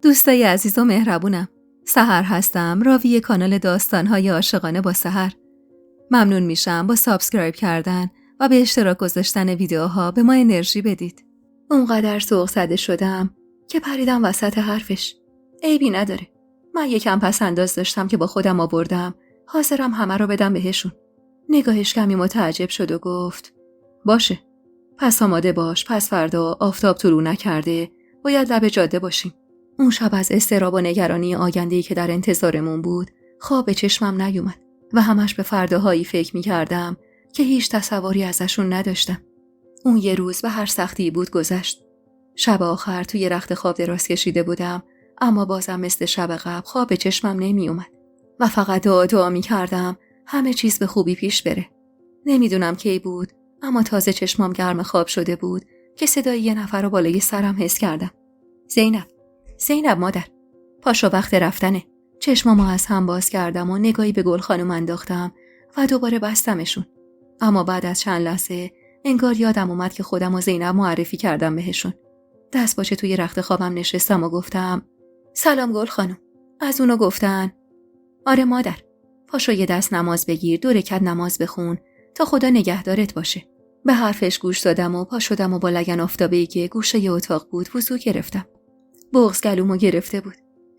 دوستای عزیز و مهربونم، سحر هستم، راوی کانال داستان‌های عاشقانه با سحر. ممنون میشم با سابسکرایب کردن و به اشتراک گذاشتن ویدیوها به ما انرژی بدید. اونقدر سوق زده شدم که پریدم وسط حرفش. عیبی نداره. من یکم پس انداز داشتم که با خودم آوردم. حاضرم همه رو بدم بهشون. نگاهش کمی متعجب شد و گفت باشه. پس آماده باش. پس فردا آفتاب طلوع نکرده باید لب جاده باشیم. اون شب از اضطراب و نگرانی آینده‌ای که در انتظارمون بود خواب به چشمم نیومد و همش به فرداهایی فکر می‌کردم که هیچ تصوری ازشون نداشتم. اون یه روز به هر سختی بود گذشت. شب آخر توی رخت خواب دراز کشیده بودم، اما بازم مثل شب قبل خواب به چشمم نمی‌اومد و فقط دعا می‌کردم همه چیز به خوبی پیش بره. نمیدونم کی بود، اما تازه چشمام گرم خواب شده بود که صدای یه نفر رو بالای سرم حس کردم. زینب مادر، پاشو وقت رفتنه. چشمامو از هم باز کردم و نگاهی به گل خانم انداختم و دوباره بستمشون. اما بعد از چند لحظه انگار یادم اومد که خودم و زینب معرفی کردم بهشون. دست باچه توی رخت خوابم نشستم و گفتم سلام گل خانم. از اونو گفتن آره مادر، پاشو یه دست نماز بگیر، 2 رکعت نماز بخون تا خدا نگهدارت باشه. به حرفش گوش دادم و پا شدم و با لگن آفتابه‌ای که گوشه ی اتاق بود وضو گرفتم. بغض گلومو گرفته بود.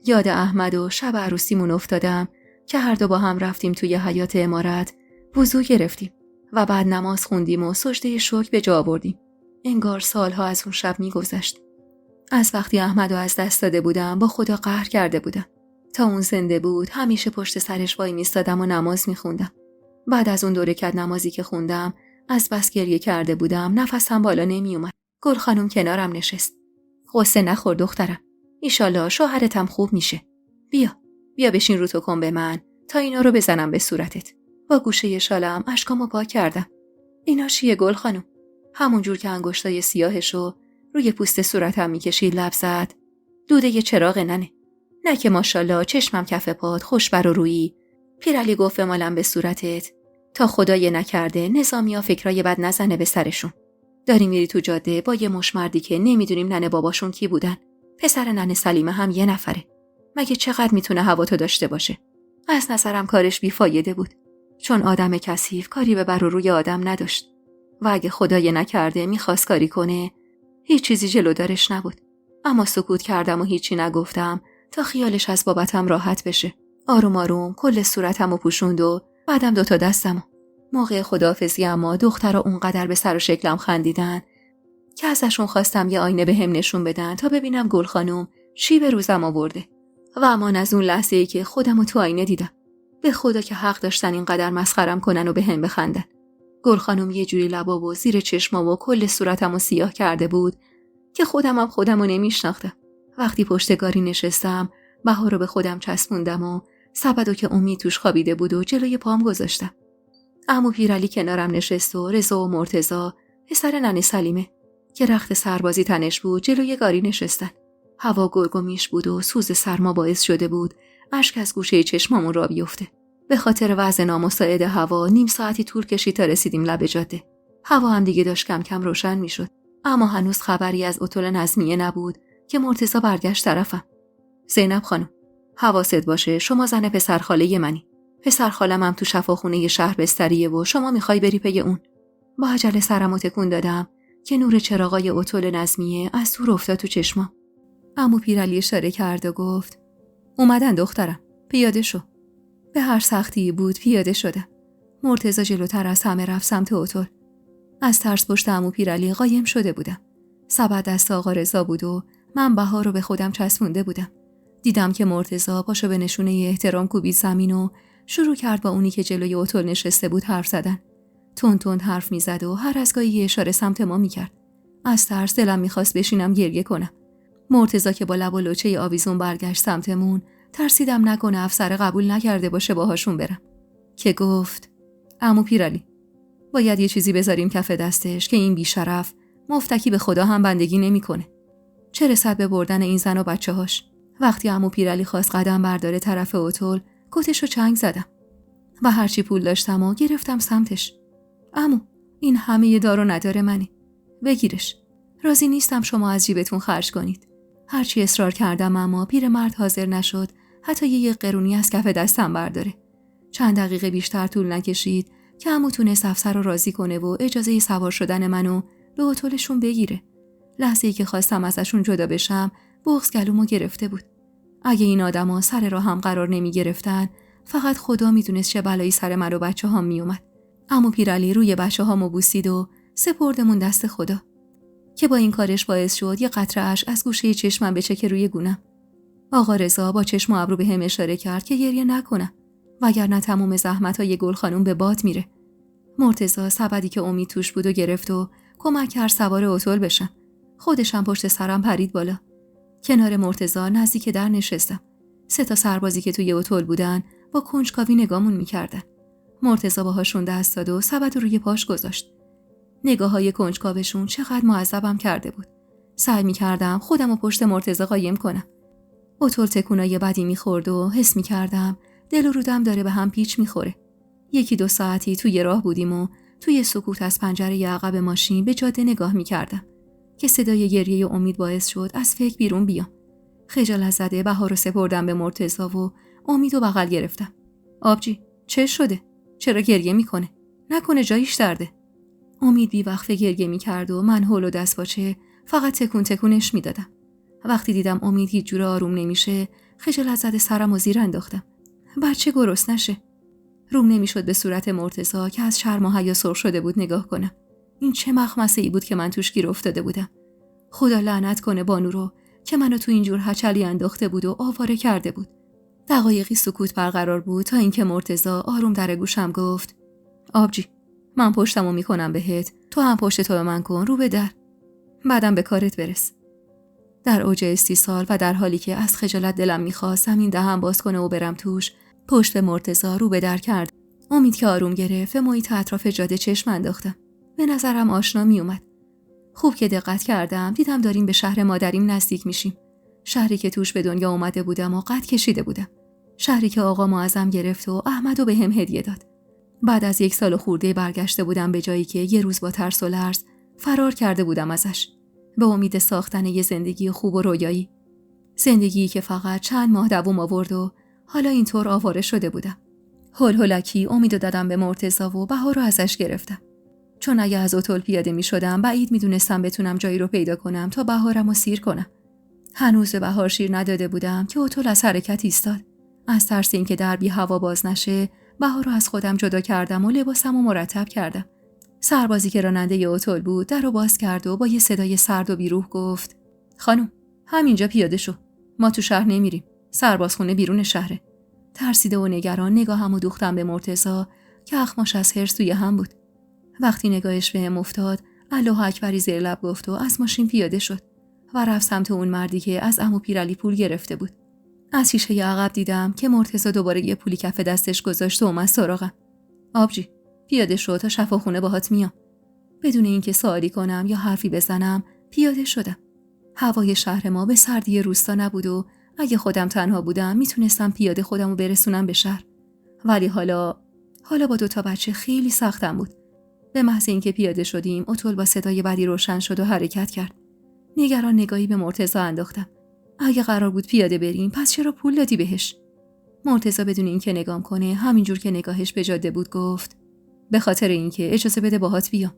یاد احمد و شب عروسیمون افتادم که هر دو با هم رفتیم توی حیاط عمارت، وضو گرفتیم و بعد نماز خوندیم و سجده شکر به جا آوردیم. انگار سالها از اون شب میگذشت. از وقتی احمدو از دست داده بودم با خدا قهر کرده بودم. تا اون زنده بود همیشه پشت سرش وای میستادم و نماز میخوندم. بعد از اون 2 رکعت نمازی که خوندم از بس گریه کرده بودم نفسم بالا نمیومد. گل خانم کنارم نشست. غصه نخور دخترم. ایشالله شوهرتم خوب میشه. بیا بشین رو تو کن به من تا اینا رو بزنم به صورتت. با گوشه شالم اشکامو پاک کردم. اینا چیه گل خانم؟ همونجور که انگشتای سیاهشو روی پوست صورتم میکشید لب زد. دوده یه چراغ ننه. نه که ماشالله چشمم کف پات خوش بر و رویی. پیرعلی گفت مالم به صورتت تا خدای نکرده نظامیا فکرای بد نزنه به سرشون. داری میری تو جاده با یه مشمردی که نمیدونیم ننه باباشون کی بودن. پسر ننه سلیمه هم یه نفره. مگه چقدر میتونه هواتو داشته باشه؟ از نظرم کارش بیفایده بود. چون آدم کثیف کاری به بر و روی آدم نداشت. و اگه خدای نکرده میخواست کاری کنه، هیچ چیزی جلودارش نبود. اما سکوت کردم و هیچی نگفتم تا خیالش از بابتم راحت بشه. آروم آروم کل صورتمو پوشوند و بعدم 2 دستمو. موقع خداحافظی اما دخترها اونقدر به سر و شکلم خندیدن که ازشون خواستم یه آینه بهم نشون بدن تا ببینم گل خانم چی به روزم آورده. و امان از اون لحظه‌ای که خودمو تو آینه دیدم. به خدا که حق داشتن اینقدر مسخرم کنن و بهم بخندن. گل خانم یه جوری لبا و زیر چشمام و کل صورتمو سیاه کرده بود که خودمو نمیشناختم. وقتی پشت گاری نشستم بهار رو به خودم چسبوندم و سبدو که امید توش خوابیده بود و جلوی پام گذاشتم. عمو پیرعلی کنارم نشست و رضا و مرتضی پسر ننه سلیمه که رخت سربازی تنش بود جلوی گاری نشستن. هوا گرگ و میش بود و سوز سرما باعث شده بود اشک از گوشه چشمامون را بیفته. به خاطر وضع نامساعد هوا نیم ساعتی طول کشید تا رسیدیم لب جاده. هوا هم دیگه داشت کم کم روشن میشد، اما هنوز خبری از اتول نظمیه نبود که مرتضی برگشت طرفم. زینب خانم، حواست باشه، شما زن پسرخاله منی. پسرخالم هم تو شفاخونه شهر بستریه و شما میخوای بری پی اون. با عجله سرمو تکون دادم که نور چراغای اتول نظمیه از دور افتاد تو چشمام. عمو پیرعلی اشاره کرد و گفت اومدن دخترم، پیاده شو. به هر سختی بود پیاده شدم. مرتضی جلوتر از همه رفت سمت اتول. از ترس پشت عمو پیرعلی قایم شده بودم. سبد دست آقا رضا بود و من بهار رو به خودم چسبونده بودم. دیدم که مرتضی پاشو به نشونه احترام کوبید زمین و شروع کرد با اونی که جلوی اتول نشسته بود حرف زدن. تند حرف میزد و هر از گاهی اشاره سمت ما میکرد. از ترس دلم میخواست بشینم گریه کنم. مرتضی که با لب و لوچه آویزون برگشت سمتمون، ترسیدم نکنه افسر قبول نکرده باشه باهاشون برم. که گفت عمو پیرعلی، باید یه چیزی بذاریم کف دستش که این بیشرف مفتکی به خدا هم بندگی نمیکنه. چه رسد به بردن این زن و بچه‌هاش. وقتی عمو پیرعلی خواست قدم برداره طرف اتول، کتشو چنگ زدم و هرچی پول داشتم و گرفتم سمتش. عمو، این همه دار و ندار منه. بگیرش. راضی نیستم شما از جیبتون خرج کنید. هرچی اصرار کردم اما پیرمرد حاضر نشد حتی یک قرونی از کف دستم برداره. چند دقیقه بیشتر طول نکشید که عمو تونست افسر رو راضی کنه و اجازه سوار شدن منو به اتوبوسشون بگیره. لحظه‌ای که خواستم ازشون جدا بشم، بغض گلومو گرفته بود. اگه این آدما سر راه هم قرار نمی گرفتن، فقط خدا میدونست چه بلایی سر من و بچه‌هام میومد. عمو پیرعلی روی بچه‌هامو بوسید و سپردمون دست خدا که با این کارش باعث شد یه قطره اشک از گوشه چشمم بچکه روی گونم. آقا رضا با چشم و ابرو بهم اشاره کرد که گریه نکنم، وگرنه تموم زحمت‌های گل خانم به باد میره. مرتضی سبدی که امید توش بود و گرفت و کمک کرد سوار اتوبوس بشم. خودش هم پشت سرم پرید بالا. کنار مرتضی نزدیک در نشستم. 3 سربازی که توی اتوبوس بودن با کنجکاوی نگامون میکردن. مرتضی باهاشون دست داد و سبد رو روی پاش گذاشت. نگاه‌های کنجکاوشون چقدر معذبم کرده بود. سعی می‌کردم خودم رو پشت مرتضی قایم کنم. اتوبوس تکونای بدی می‌خورد و حس می‌کردم دل و رودم داره به هم پیچ می‌خوره. 1-2 ساعتی توی راه بودیم و توی سکوت از پنجره عقب ماشین به جاده نگاه می‌کردم که صدای گریه امید باعث شد از فکر بیرون بیام. خجالت زده بهار رو سپردم به مرتضی و امید رو بغل گرفتم. آبجی، چه شده؟ چرا گریه می‌کنه؟ نکنه جایش درده؟ امید بی‌وقفه گریه می‌کرد و من هول و دستپاچه فقط تکون تکونش میدادم. وقتی دیدم امید هیچ جوره آروم نمیشه، خجالت زده سرم و زیر انداختم. بچه گرسنه نشه. روم نمیشد به صورت مرتضی که از شرم و حیا سرخ شده بود نگاه کنم. این چه مخمسه‌ای بود که من توش گیر افتاده بودم. خدا لعنت کنه بانو رو که منو تو اینجور هچلی انداخته بود و آواره کرده بود. دقایقی سکوت برقرار بود تا اینکه مرتضی آروم در گوشم گفت: آبجی، من پشتمو میکنم بهت، تو هم پشت تو به من کن، رو به در. بعدم به کارت برس. در اوج استیصال و در حالی که از خجالت دلم میخواست همین دهن باز کنه و برم توش، پشت به مرتضی رو به در کرد. امید که آروم گرفت و محیط اطراف جاده چشم انداختم. به نظرم آشنا میومد. خوب که دقت کردم دیدم داریم به شهر مادریم نزدیک میشیم. شهری که توش به دنیا اومده بودم و قد کشیده بودم. شهری که آقا ازم گرفت و احمدو بهم هدیه داد. بعد از 1 سال خورده برگشته بودم به جایی که یه روز با ترس و لرز فرار کرده بودم ازش، به امید ساختن یه زندگی خوب و رویایی. زندگیی که فقط چند ماه دوام آورد و حالا اینطور آواره شده بودم. هولکی امیدو دادم به مرتضی و بهار رو ازش گرفتم. چون اگه از اتوبوس پیاده می شدم بعید می دونستم بتونم جایی رو پیدا کنم تا بهارم رو سیر کنم. هنوز به بهار شیر نداده بودم که اتوبوس از حرکت ایستاد. از ترس اینکه در بی هوا باز نشه بهار رو از خودم جدا کردم و لباسم رو مرتب کردم. سربازی که راننده ی اتوبوس بود در رو باز کرد و با یه صدای سرد و بیروح گفت: خانم، همینجا پیاده شو. ما تو شهر نمیریم. سربازخونه بیرون شهره. ترسیده و نگران نگاهم رو دوختم به مرتضی که اخماش از حرص توی هم بود. وقتی نگاهش بهم افتاد، الله اکبری زیر لب گفت و از ماشین پیاده شد و رفت سمت اون مردی که از عمو پیرعلی پول گرفته بود. از شیشه عقب دیدم که مرتضی دوباره یه پولی کف دستش گذاشت و اومد سراغم. آبجی، پیاده شو تا شفاخونه باهات میام. بدون اینکه سوالی کنم یا حرفی بزنم پیاده شدم. هوای شهر ما به سردی روستا نبود و اگه خودم تنها بودم میتونستم پیاده خودمو برسونم به شهر. ولی حالا با 2 بچه خیلی سختم بود. به محض اینکه پیاده شدیم اتوبوس با صدای بدی روشن شد و حرکت کرد. نگران نگاهی به مرتضی انداختم. اگه قرار بود پیاده بریم پس چرا پول دادی بهش؟ مرتضی بدون اینکه نگام کنه همینجور که نگاهش به جاده بود گفت: به خاطر اینکه اجازه بده باهات بیام.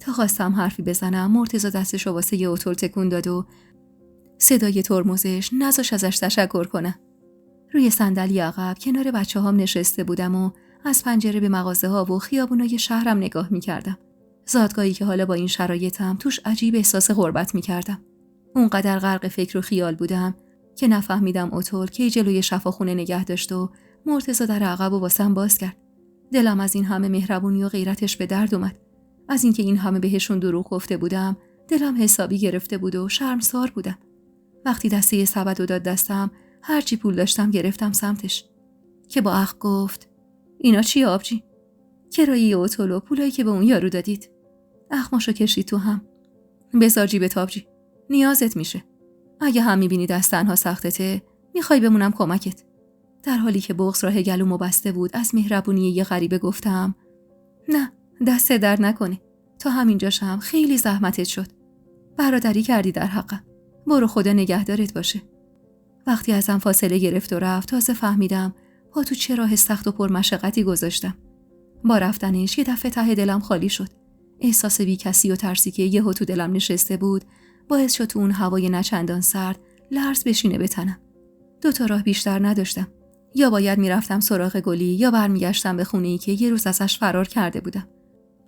تا خواستم حرفی بزنم مرتضی دستشو واسه یه اتوبوس تکون داد و صدای ترمزش نذاش ازش تشکر کنه. روی صندلی عقب کنار بچه‌هام نشسته بودم و از پنجره به مغازه‌ها و خیابونای شهرم نگاه می‌کردم. زادگاهی که حالا با این شرایطم توش عجیب احساس غربت می‌کردم. اونقدر غرق فکر و خیال بودم که نفهمیدم اتوبوس کی جلوی شفاخونه نگه داشت و مرتضی در عقب و واسم باز کرد. دلم از این همه مهربونی و غیرتش به درد اومد. از اینکه این همه بهشون دروغ گفته بودم دلم حسابی گرفته بود و شرمسار بودم. وقتی دسته سبدو داد دستم هرچی پول داشتم گرفتم سمتش که با اخ گفت: اینا چیه آبجی؟ کرایه اتوبوس و پولایی که به اون یارو دادید. اخماشو کشید تو هم. بذار جیبت آبجی، نیازت میشه. اگه هم میبینی دست تنها سختته میخوای بمونم کمکت. در حالی که بغض راه گلومو بسته بود از مهربونی یه غریبه گفتم: نه، دست درد نکنه. تا همینجاشم خیلی زحمتت شد. برادری کردی در حقم. برو خدا نگهدارت باشه. وقتی ازم فاصله گرفت و رفت تازه فهمیدم پا تو چه راه سخت و پرمشقتی گذاشتم. با رفتنش یه دفعه ته دلم خالی شد. احساس بی‌کسی و ترسی که یهو تو دلم نشسته بود باعث شد تو اون هوای نچندان سرد لرز بشینه به تنم. 2 راه بیشتر نداشتم. یا باید میرفتم سراغ گلی یا برمیگشتم به خونه‌ای که یه روز ازش فرار کرده بودم.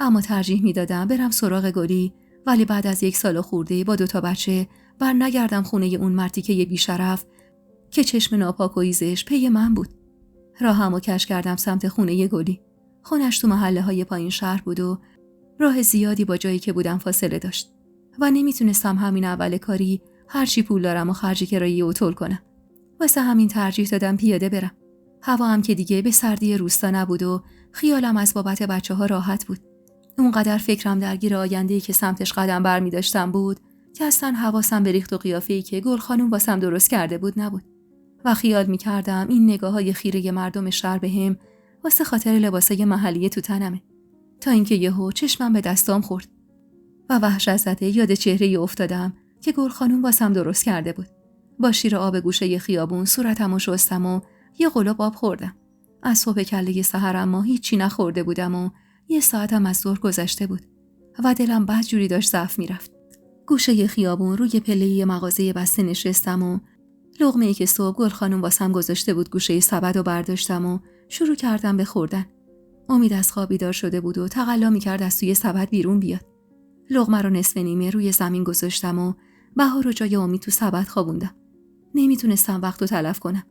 اما ترجیح میدادم برم سراغ گلی، ولی بعد از 1 سال خورده با 2 بچه نگردم خونه اون مردی که یه بیشرف که چشم ناپاک و ایزش پی من بود. راهمو کش کردم سمت خونه گلی. خونش تو محله‌های پایین شهر بود و راه زیادی با جایی که بودم فاصله داشت و نمیتونستم همین اول کاری هرچی پول دارم و خرج کرایه اوتول کنم. واسه همین ترجیح دادم پیاده برم. هوا هم که دیگه به سردی روستا نبود و خیالم از بابت بچه‌ها راحت بود. اونقدر فکرم درگیر آینده‌ای که سمتش قدم برمی داشتم بود که اصلا حواسم به ریخت و قیافه‌ای که گل خانم واسم درست کرده بود نبود و خیال می‌کردم این نگاه‌های خیره مردم شهر بهم واسه خاطر لباسای محلی تو تنمه. تا اینکه یهو چشمم به دستام خورد و وحشت زده یاد چهره‌ای افتادم که گل خانم واسم درست کرده بود. با شیر آب گوشه خیابون صورتمو شستم و یه قلاب آب خوردم. از صبح کله سحر اما هیچی نخورده بودم و 1 ساعتم از ظهر گذشته بود و دلم بدجوری داشت ضعف میرفت. گوشه خیابون روی پله‌ای مغازه بسته نشستم و لقمه‌ای که صبح گل خانم واسم گذاشته بود گوشه سبد و برداشتم و شروع کردم به خوردن. امید از خواب بیدار شده بود و تقلا می‌کرد از توی سبد بیرون بیاد. لقمه رو نصف نیمه روی زمین گذاشتم و بهار رو جای امید تو سبد خوابوندم. نمیتونستم وقتو تلف کنم.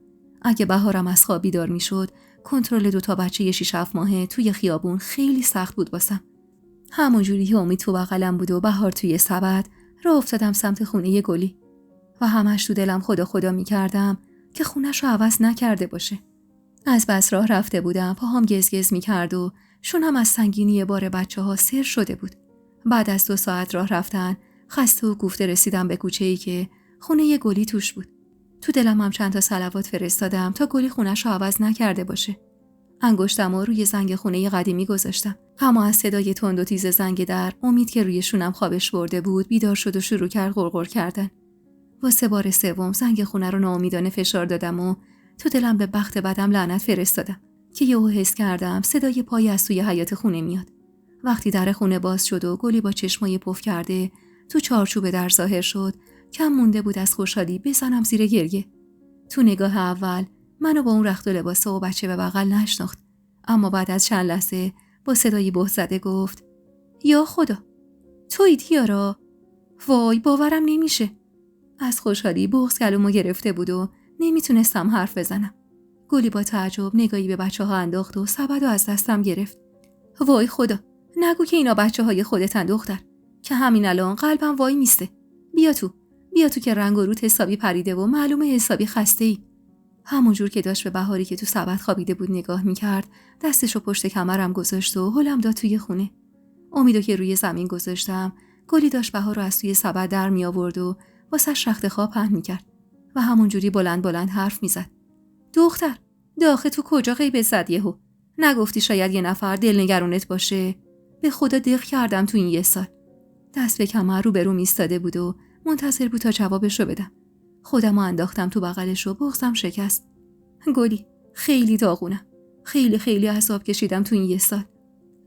اگه بهارم از خواب بیدار میشد، کنترل 2 بچه 6-7 ماهه توی خیابون خیلی سخت بود واسم. همونجوری که امید تو بغلم بود و بهار توی سبد، راه افتادم سمت خونه گلی و همش تو دلم خدا خدا میکردم که خونش رو عوض نکرده باشه. از بس راه رفته بودم، پاهام گزگز میکرد و شونم از سنگینی بار بچه‌ها سر شده بود. بعد از 2 ساعت راه رفتن، خسته و کوفته رسیدم به کوچه‌ای که خونه گلی توش بود. تو دلم هم چند تا صلوات فرستادم تا گلی خونش رو عوض نکرده باشه. انگشتم رو روی زنگ خونه قدیمی گذاشتم. اما از صدای تند و تیز زنگ در، امید که روی شونم خوابش برده بود بیدار شد و شروع کرد غرغر کردن. واسه بار 3 زنگ خونه رو ناامیدانه فشار دادم و تو دلم به بخت بدم لعنت فرستادم که یهو حس کردم صدای پای از توی حیاط خونه میاد. وقتی در خونه باز شد و گلی با چشمای پف کرده تو چارچوب در ظاهر شد، کم مونده بود از خوشحالی بزنم زیر گریه. تو نگاه اول منو با اون رخت و لباس و بچه به بغل نشناخت، اما بعد از چند لحظه با صدای بهت زده گفت: یا خدا، تویی دیارا؟ وای باورم نمیشه. از خوشحالی بغض کلمو گرفته بود و نمیتونستم حرف بزنم. گلی با تعجب نگاهی به بچه‌ها انداخت و سبدو از دستم گرفت. وای خدا، نگو که اینا بچه‌های خودتن دختر، که همین الان قلبم وای میسته. بیا تو که رنگ و روت حسابی پریده و معلومه حسابی خسته‌ای. همونجور که داشت به بهاری که تو سبد خوابیده بود نگاه میکرد، دستشو پشت کمرم گذاشت و هلم داد توی خونه. امیدو که روی زمین گذاشتم، گلی داشت بهار رو از توی سبد در می آورد و واسش رخت خواب پهن میکرد و همونجوری بلند حرف میزد. دختر، داخل تو کجا غیبت زد یهو؟ نگفتی شاید یه نفر دلنگرونت باشه؟ به خدا دق کردم تو این 1 سال. دست به کمر رو به رو ایستاده بود و منتظر بود تا جوابشو بدم. خودمو انداختم تو بغلش و بغضم شکست. گلی، خیلی داغونم. خیلی عذاب کشیدم تو این 1 سال.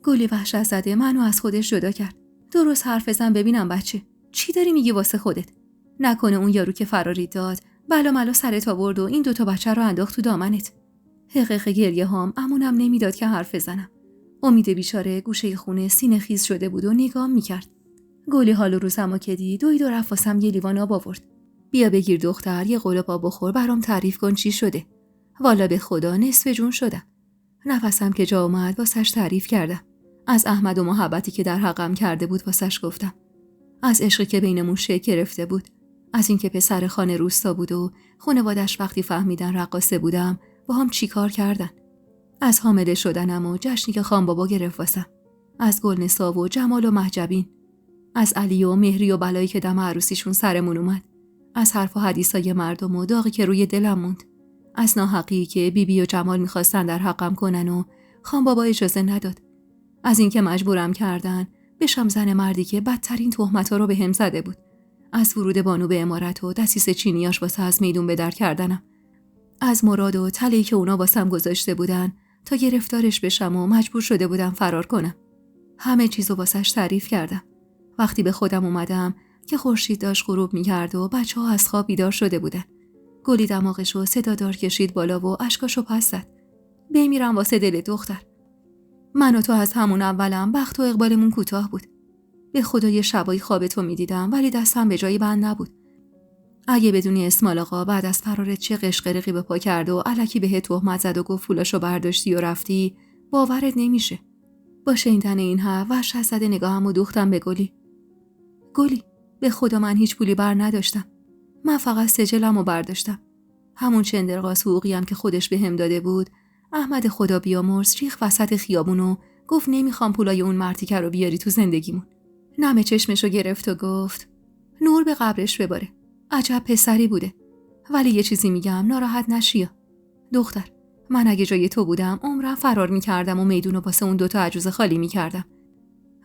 گلی وحشت زده منو از خودش جدا کرد. درست حرف بزن ببینم بچه، چی داری میگی واسه خودت؟ نکنه اون یارو که فراری داد بلا ملا سرت آورد و این 2 بچه رو انداخت تو دامنت؟ حقیقه گریه هام امونم نمیداد که حرف بزنم. امید بیچاره گوشه خونه سینه خیز شده بود و نگام میکرد. گلی حال و روزمو که دید دوید و رفت واسم یه لیوان آب آورد. بیا بگیر دختر، یه قلاب آب بخور، برام تعریف کن چی شده. والا به خدا نصف جون شدم. نفسم که جا اومد واسش تعریف کردم. از احمد و محبتی که در حقم کرده بود واسش گفتم. از عشقی که بینمون شکل گرفته بود. از اینکه پسر خانه روستا بود و خانواده‌اش وقتی فهمیدن رقاصه بودم با هم چیکار کردن. از حامله شدنم و جشنی که خان بابا گرفت واسم. از گلنسا و جمال و محجبین. از علی و مهری و بلایی که دم عروسیشون سرمون اومد. از حرف و حدیثای مردم و داغی که روی دلم موند. از ناحقی که بیبی و جمال میخواستن در حقم کنن و خان بابا اجازه نداد. از اینکه مجبورم کردن بشم زن مردی که بدترین تهمت‌ها رو بهم زده بود. از ورود بانو به عمارت و دسیس چینیاش واسه از میدون به در کردنم. از مراد و تله‌ای که اونا واسم گذاشته بودن تا گرفتارش بشم و مجبور شده بودم فرار کنم. همه چیزو واسش تعریف کردم. وقتی به خودم اومدم که خورشید داشت غروب می‌کرد و بچه‌ها از خواب بیدار شده بودن. گلی دماغشو صدادار کشید بالا و اشکاشو پس زد. بمیرم واسه دل دختر. من و تو از همون اولم بخت و اقبالمون کوتاه بود. به خدا یه شبایی خواب تو می‌دیدم ولی دستم به جایی بند نبود. اگه بدونی اسماعیل آقا بعد از فرارت چه قشقرقی به پا کرد و الکی بهت تهمت زد و گفت پولاشو برداشتی و رفتی، باورت نمیشه. با شنیدن این حرف وحشت زده نگاهمو دوختم به گلی، به خدا من هیچ پولی بر نداشتم. من فقط سجلمو برداشتم. همون چندرغاز حقوقیم که خودش بهم داده بود. احمد خدا بیامرز ریخ وسط خیابونو گفت نمیخوام پولای اون مرتیکه رو بیاری تو زندگیمون. نم چشمشو گرفت و گفت نور به قبرش بباره. عجب پسری بوده. ولی یه چیزی میگم ناراحت نشی. دختر، من اگه جای تو بودم عمرم فرار میکردم و میدونو واسه اون دوتا عجوز خالی میکردم.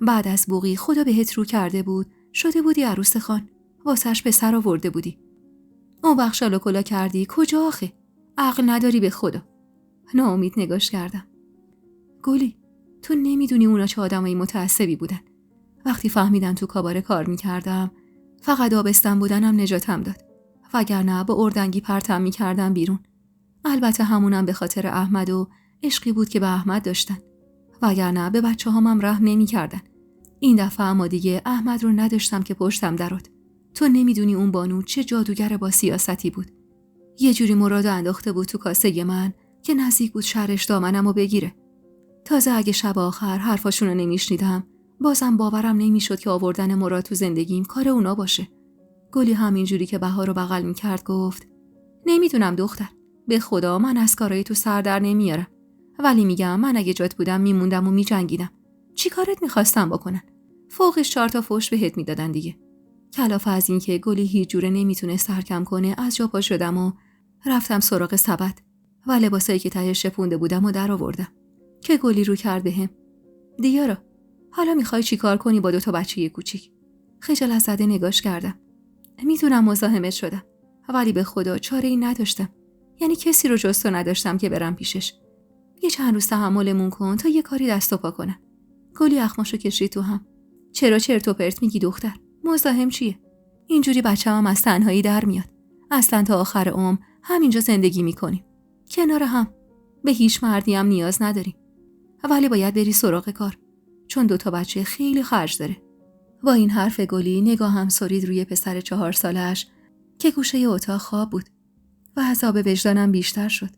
بعد از بوقی خدا بهت رو کرده بود، شده بودی عروس خان، واسش پسر آورده بودی. اون وقت شالا کلا کردی کجا آخه؟ عقل نداری به خدا. ناامید نگاش کردم. گلی، تو نمیدونی اونا چه آدمای متعصبی بودن. وقتی فهمیدن تو کاباره کار میکردم، فقط آبستن بودنم نجاتم داد. وگرنه با اردنگی پرتم میکردم بیرون. البته همونم به خاطر احمد و عشقی بود که به احمد داشتن. وگرنه به بچه هامم رحم نمیکردن. این دفعه اما دیگه احمد رو نداشتم که پشتم درات. تو نمیدونی اون بانو چه جادوگر با سیاستی بود. یه جوری مراد انداخته بود تو کاسه من که نزدیک بود شرش دامنمو بگیره. تازه اگه شب آخر حرفاشونو نمیشنیدم، بازم باورم نمیشد که آوردن مراد تو زندگیم کار اونا باشه. گلی همینجوری که بهار رو بغل میکرد گفت نمیدونم دختر، به خدا من از کارای تو سر در نمیارم. ولی میگم من اگه جات بودم میموندم و میجنگیدم. چی کارت میخواستم بکنن؟ فوقش 4 تا فوش بهت میدادن دیگه. کلاف از این که گلی هیچ جوره نمیتونه سرکم کنه از جا پا شدم و رفتم سراغ سبد و لباسایی که تهش شپونده بودم و در آوردم که گلی رو کرد بهم. دیارا، حالا میخوای چی کار کنی با 2 تا بچه کوچیک؟ خجالت زده نگاش کردم. میدونم مزاحمت شدم، ولی به خدا چاره‌ای نداشتم. یعنی کسی رو جز تو نداشتم که برم پیشش. یه چند روز تحملمون کن تا یه کاری دست و پا کنم. گلی اخماشو کشید تو هم. چرا چرت و پرت میگی دختر؟ مزاحم چیه؟ اینجوری بچه‌م از تنهایی در میاد. اصلا تا آخر عمر همینجا زندگی میکنیم. کنار هم. به هیچ مردی هم نیاز نداریم. ولی باید بری سراغ کار. چون 2 تا بچه خیلی خرج داره. با این حرف گلی نگاهم سرید روی پسر 4 سالش که گوشه اتاق خواب بود و عذاب وجدانم بیشتر شد.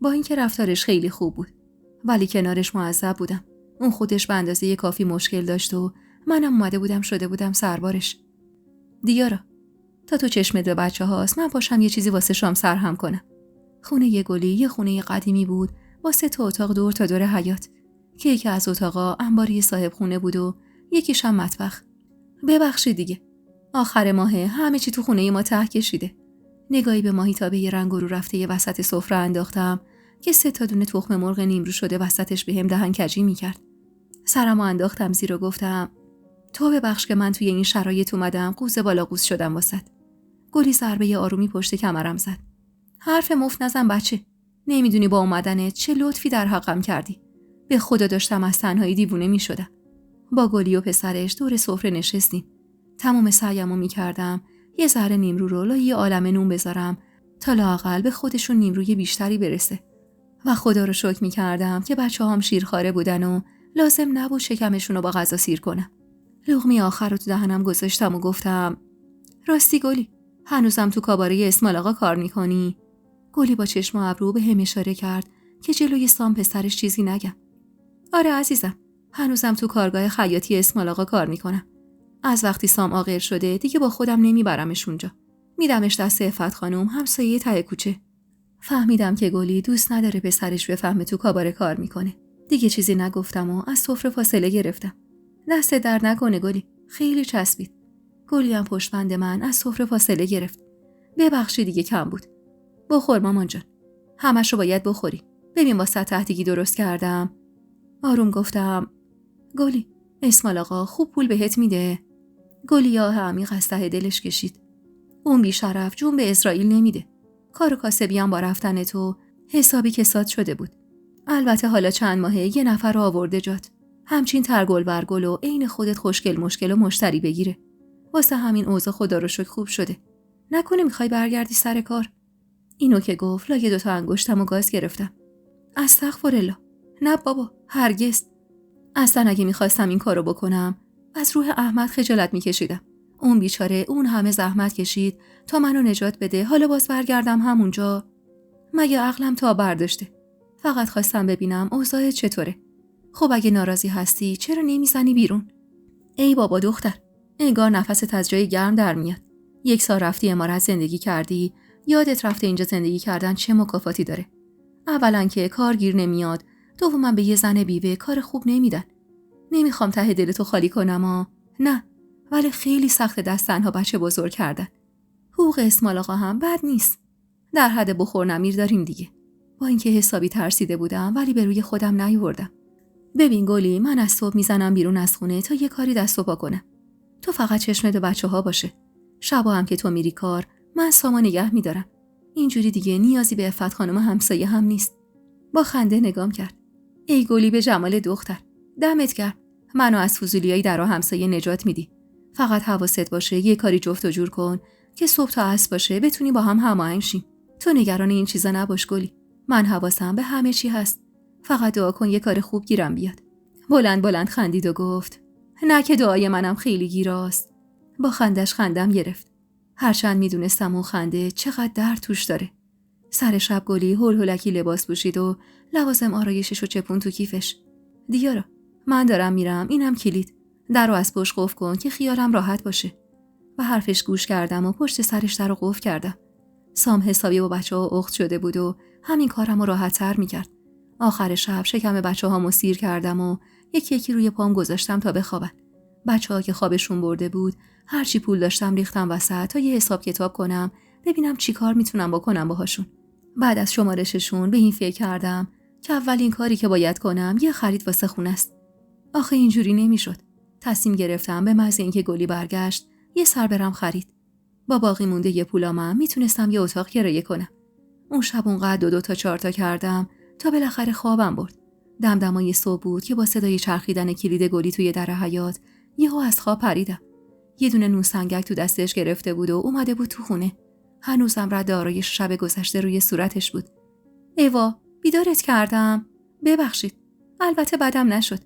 با اینکه رفتارش خیلی خوب بود، ولی کنارش معذب بودم. اون خودش به اندازه کافی مشکل داشت و منم اومده بودم شده بودم سربارش. دیارا، تا تو چشمت به بچه هاست من پاشم یه چیزی واسه شام سرهم کنم. خونه گلی یه خونه قدیمی بود با 3 تا اتاق دور تا دور حیاط که یکی از اتاقا انباری صاحب خونه بود و یکیش هم مطبخ. ببخشید دیگه، آخر ماهه همه چی تو خونه ما ته کشیده. نگاهی به ماهیتابه رنگ رو رفته یه وسط سفره انداختم که 3 تا دونه تخم مرغ نیمرو شده وسطش بهم دهن کجی میکرد. سرمو انداختم زیر و گفتم تو ببخش که من توی این شرایط اومدم قوز بالا قوز شدم واسط. گلی ضربه آرومی پشت کمرم زد. حرف مفت نزن بچه. نمیدونی با اومدنت چه لطفی در حقم کردی. به خدا داشتم از تنهایی دیوونه میشدم. با گلی و پسرش دور سفره نشستیم. تمام سعیمو میکردم یه ذره نیمرو رو لای عالم نون بذارم تا لااقل به خودشون نیمروی بیشتری برسه. و خدا رو شکر میکردم که بچه‌هام شیرخواره بودن و لازم نبود شکمشون رو با غذا سیر کنم. لقمه آخر رو تو دهنم گذاشتم و گفتم راستی گلی، هنوزم تو کاباره اسماعیل آقا کار میکنی؟ گلی با چشم و ابرو به هم اشاره کرد که جلوی سام پسرش چیزی نگم. آره عزیزم، هنوزم تو کارگاه خیاطی اسماعیل آقا کار میکنم. از وقتی سام عاقل شده دیگه با خودم نمیبرمش اونجا. میدمش دست عفت خانم همسایه ته کوچه. فهمیدم که گلی دوست نداره پسرش بفهمه تو کاباره کار میکنه. دیگه چیزی نگفتم و از سفره فاصله گرفتم. دست درد نکنه گلی، خیلی چسبید. گلی هم پشتبند من از سفره فاصله گرفت. ببخشید دیگه کم بود. بخور مامان جان. همشو باید بخوری. ببین واسه تهدیگی درست کردم. آروم گفتم گلی، اسماعیل آقا خوب پول بهت میده؟ گلی آه عمیق از ته دلش کشید. اون بیشرف جون به اسرائیل نمیده. کار و کاسبی هم با رفتن تو حسابی کساد شده بود. البته حالا چند ماهه یه نفر رو آورده جات. همچین ترگل برگل و عین خودت خوشگل مشکل و مشتری بگیره. واسه همین اوضاع خدا رو شکر خوب شده. نکنه میخوای برگردی سر کار؟ اینو که گفت لای 2 انگشتم و گاز گرفتم. استغفرالله. نه بابا، هرگز. اصلا اگه میخواستم این کارو بکنم از روح احمد خجالت میکشیدم. اون بیچاره اون همه زحمت کشید تا منو نجات بده، حالا باز برگردم همونجا؟ مگه عقلم تا برداشته؟ فقط خواستم ببینم اوضاعت چطوره. خب اگه ناراضی هستی چرا نمیزنی بیرون؟ ای بابا دختر، انگار نفست از جای گرم در میاد. 1 سال رفتی امارات زندگی کردی، یادت رفته اینجا زندگی کردن چه مکافاتی داره. اولا که کار گیر نمیاد، دوما به یه زن بیوه کار خوب نمیدن. نمیخوام ته دلتو خالی کنم نه، ولی خیلی سخت دست تنها بچه بزرگ کردن. حقوق اسماعیل آقا هم بد نیست. در حد بخور نمیر داریم دیگه. با اینکه حسابی ترسیده بودم ولی به روی خودم نیاوردم. ببین گلی، من از صبح میزنم بیرون از خونه تا یه کاری دست و پا کنم. تو فقط چشمت به بچه‌ها باشه. شبا هم که تو میری کار، من سامان نگه میدارم. اینجوری دیگه نیازی به عفت خانم همسایه هم نیست. با خنده نگام کرد. ای گلی به جمال دختر، دمت گرم. منو از فضولیای در و همسایه نجات میدی. فقط حواست باشه یه کاری جفت و جور کن که صبح تا عصر باشه بتونی با هم هماهنگ شیم. تو نگران این چیزا نباش گلی. من حواسم به همه چی هست. فقط دعا کن یه کار خوب گیرم بیاد. بلند بلند خندید و گفت نه که دعای منم خیلی گیراست. با خندش خندم گرفت. هرچند میدونستم اون خنده چقدر درد توش داره. سر شب گلی هول هولکی لباس پوشید و لوازم آرایشش رو چپون تو کیفش. دیارا، من دارم میرم، اینم کلید. در رو از پشت قفل کن که خیالم راحت باشه. و حرفش گوش کردم و پشت سرش در رو قفل کردم. سام حسابی با بچه‌ها اخت شده بود و همین کارم رو راحت‌تر میکرد. آخر شب شکم بچه‌هامو سیر کردم و یکی یکی روی پام گذاشتم تا بخوابن. بچه‌ها که خوابشون برده بود، هرچی پول داشتم ریختم وسط تا یه حساب کتاب کنم، ببینم چی کار میتونم بکنم باهاشون. بعد از شمارششون به این فکر کردم که اولین کاری که باید کنم یه خرید واسه خونه است. آخه اینجوری نمیشد. تصمیم گرفتم به محض اینکه گلی برگشت یه سر برم خرید. با باقی مونده یه پولامم میتونستم یه اتاق کرایه کنم. اون شب اونقدر 2 تا 4 تا کردم تا بالاخره خوابم برد. دمدمای صبح بود که با صدای چرخیدن کلید گلی توی در حیاط یهو از خواب پریدم. یه دونه نون سنگک تو دستش گرفته بود و اومده بود تو خونه. هنوزم رد آرایش شب گذشته روی صورتش بود. ایوا، بیدارت کردم. ببخشید. البته بدم نشد.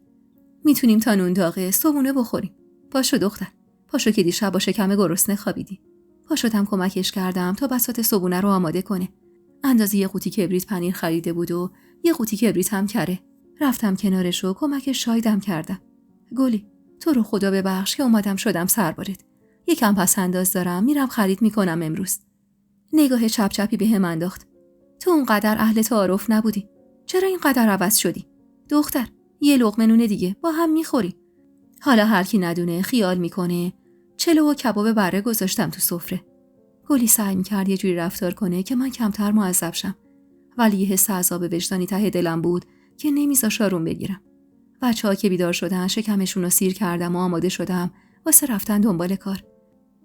میتونیم تا نون داغه صبحونه بخوریم. پاشو دختر. پاشو که دیشب با شکم گرسنه خوابیدی. پاشوتم کمکش کردم تا بساط صبحونه رو آماده کنه. اندازه یه قوطی کبریت پنیر خریده بود و یه قوطی کبریت هم کره. رفتم کنارش و کمکش شایدم کردم. گلی، تو رو خدا ببخش که اومدم شدم سربارت. یکم پس انداز دارم، میرم خرید میکنم امروز. نگاه چپ چپی به هم انداخت. تو اونقدر اهل تعارف نبودی. چرا اینقدر عوض شدی؟ دختر، یه لقمه نون دیگه با هم میخوری. حالا هر کی ندونه خیال میکنه چلو و کباب بره گذاشتم تو سفره. گلی سعی میکرد یه جوری رفتار کنه که من کمتر معذب شم، ولی یه حس عذاب وجدانی ته دلم بود که نمیذاش آروم بگیرم. بچه‌ها که بیدار شدن شکمشون رو سیر کردم و آماده شدم واسه رفتن دنبال کار.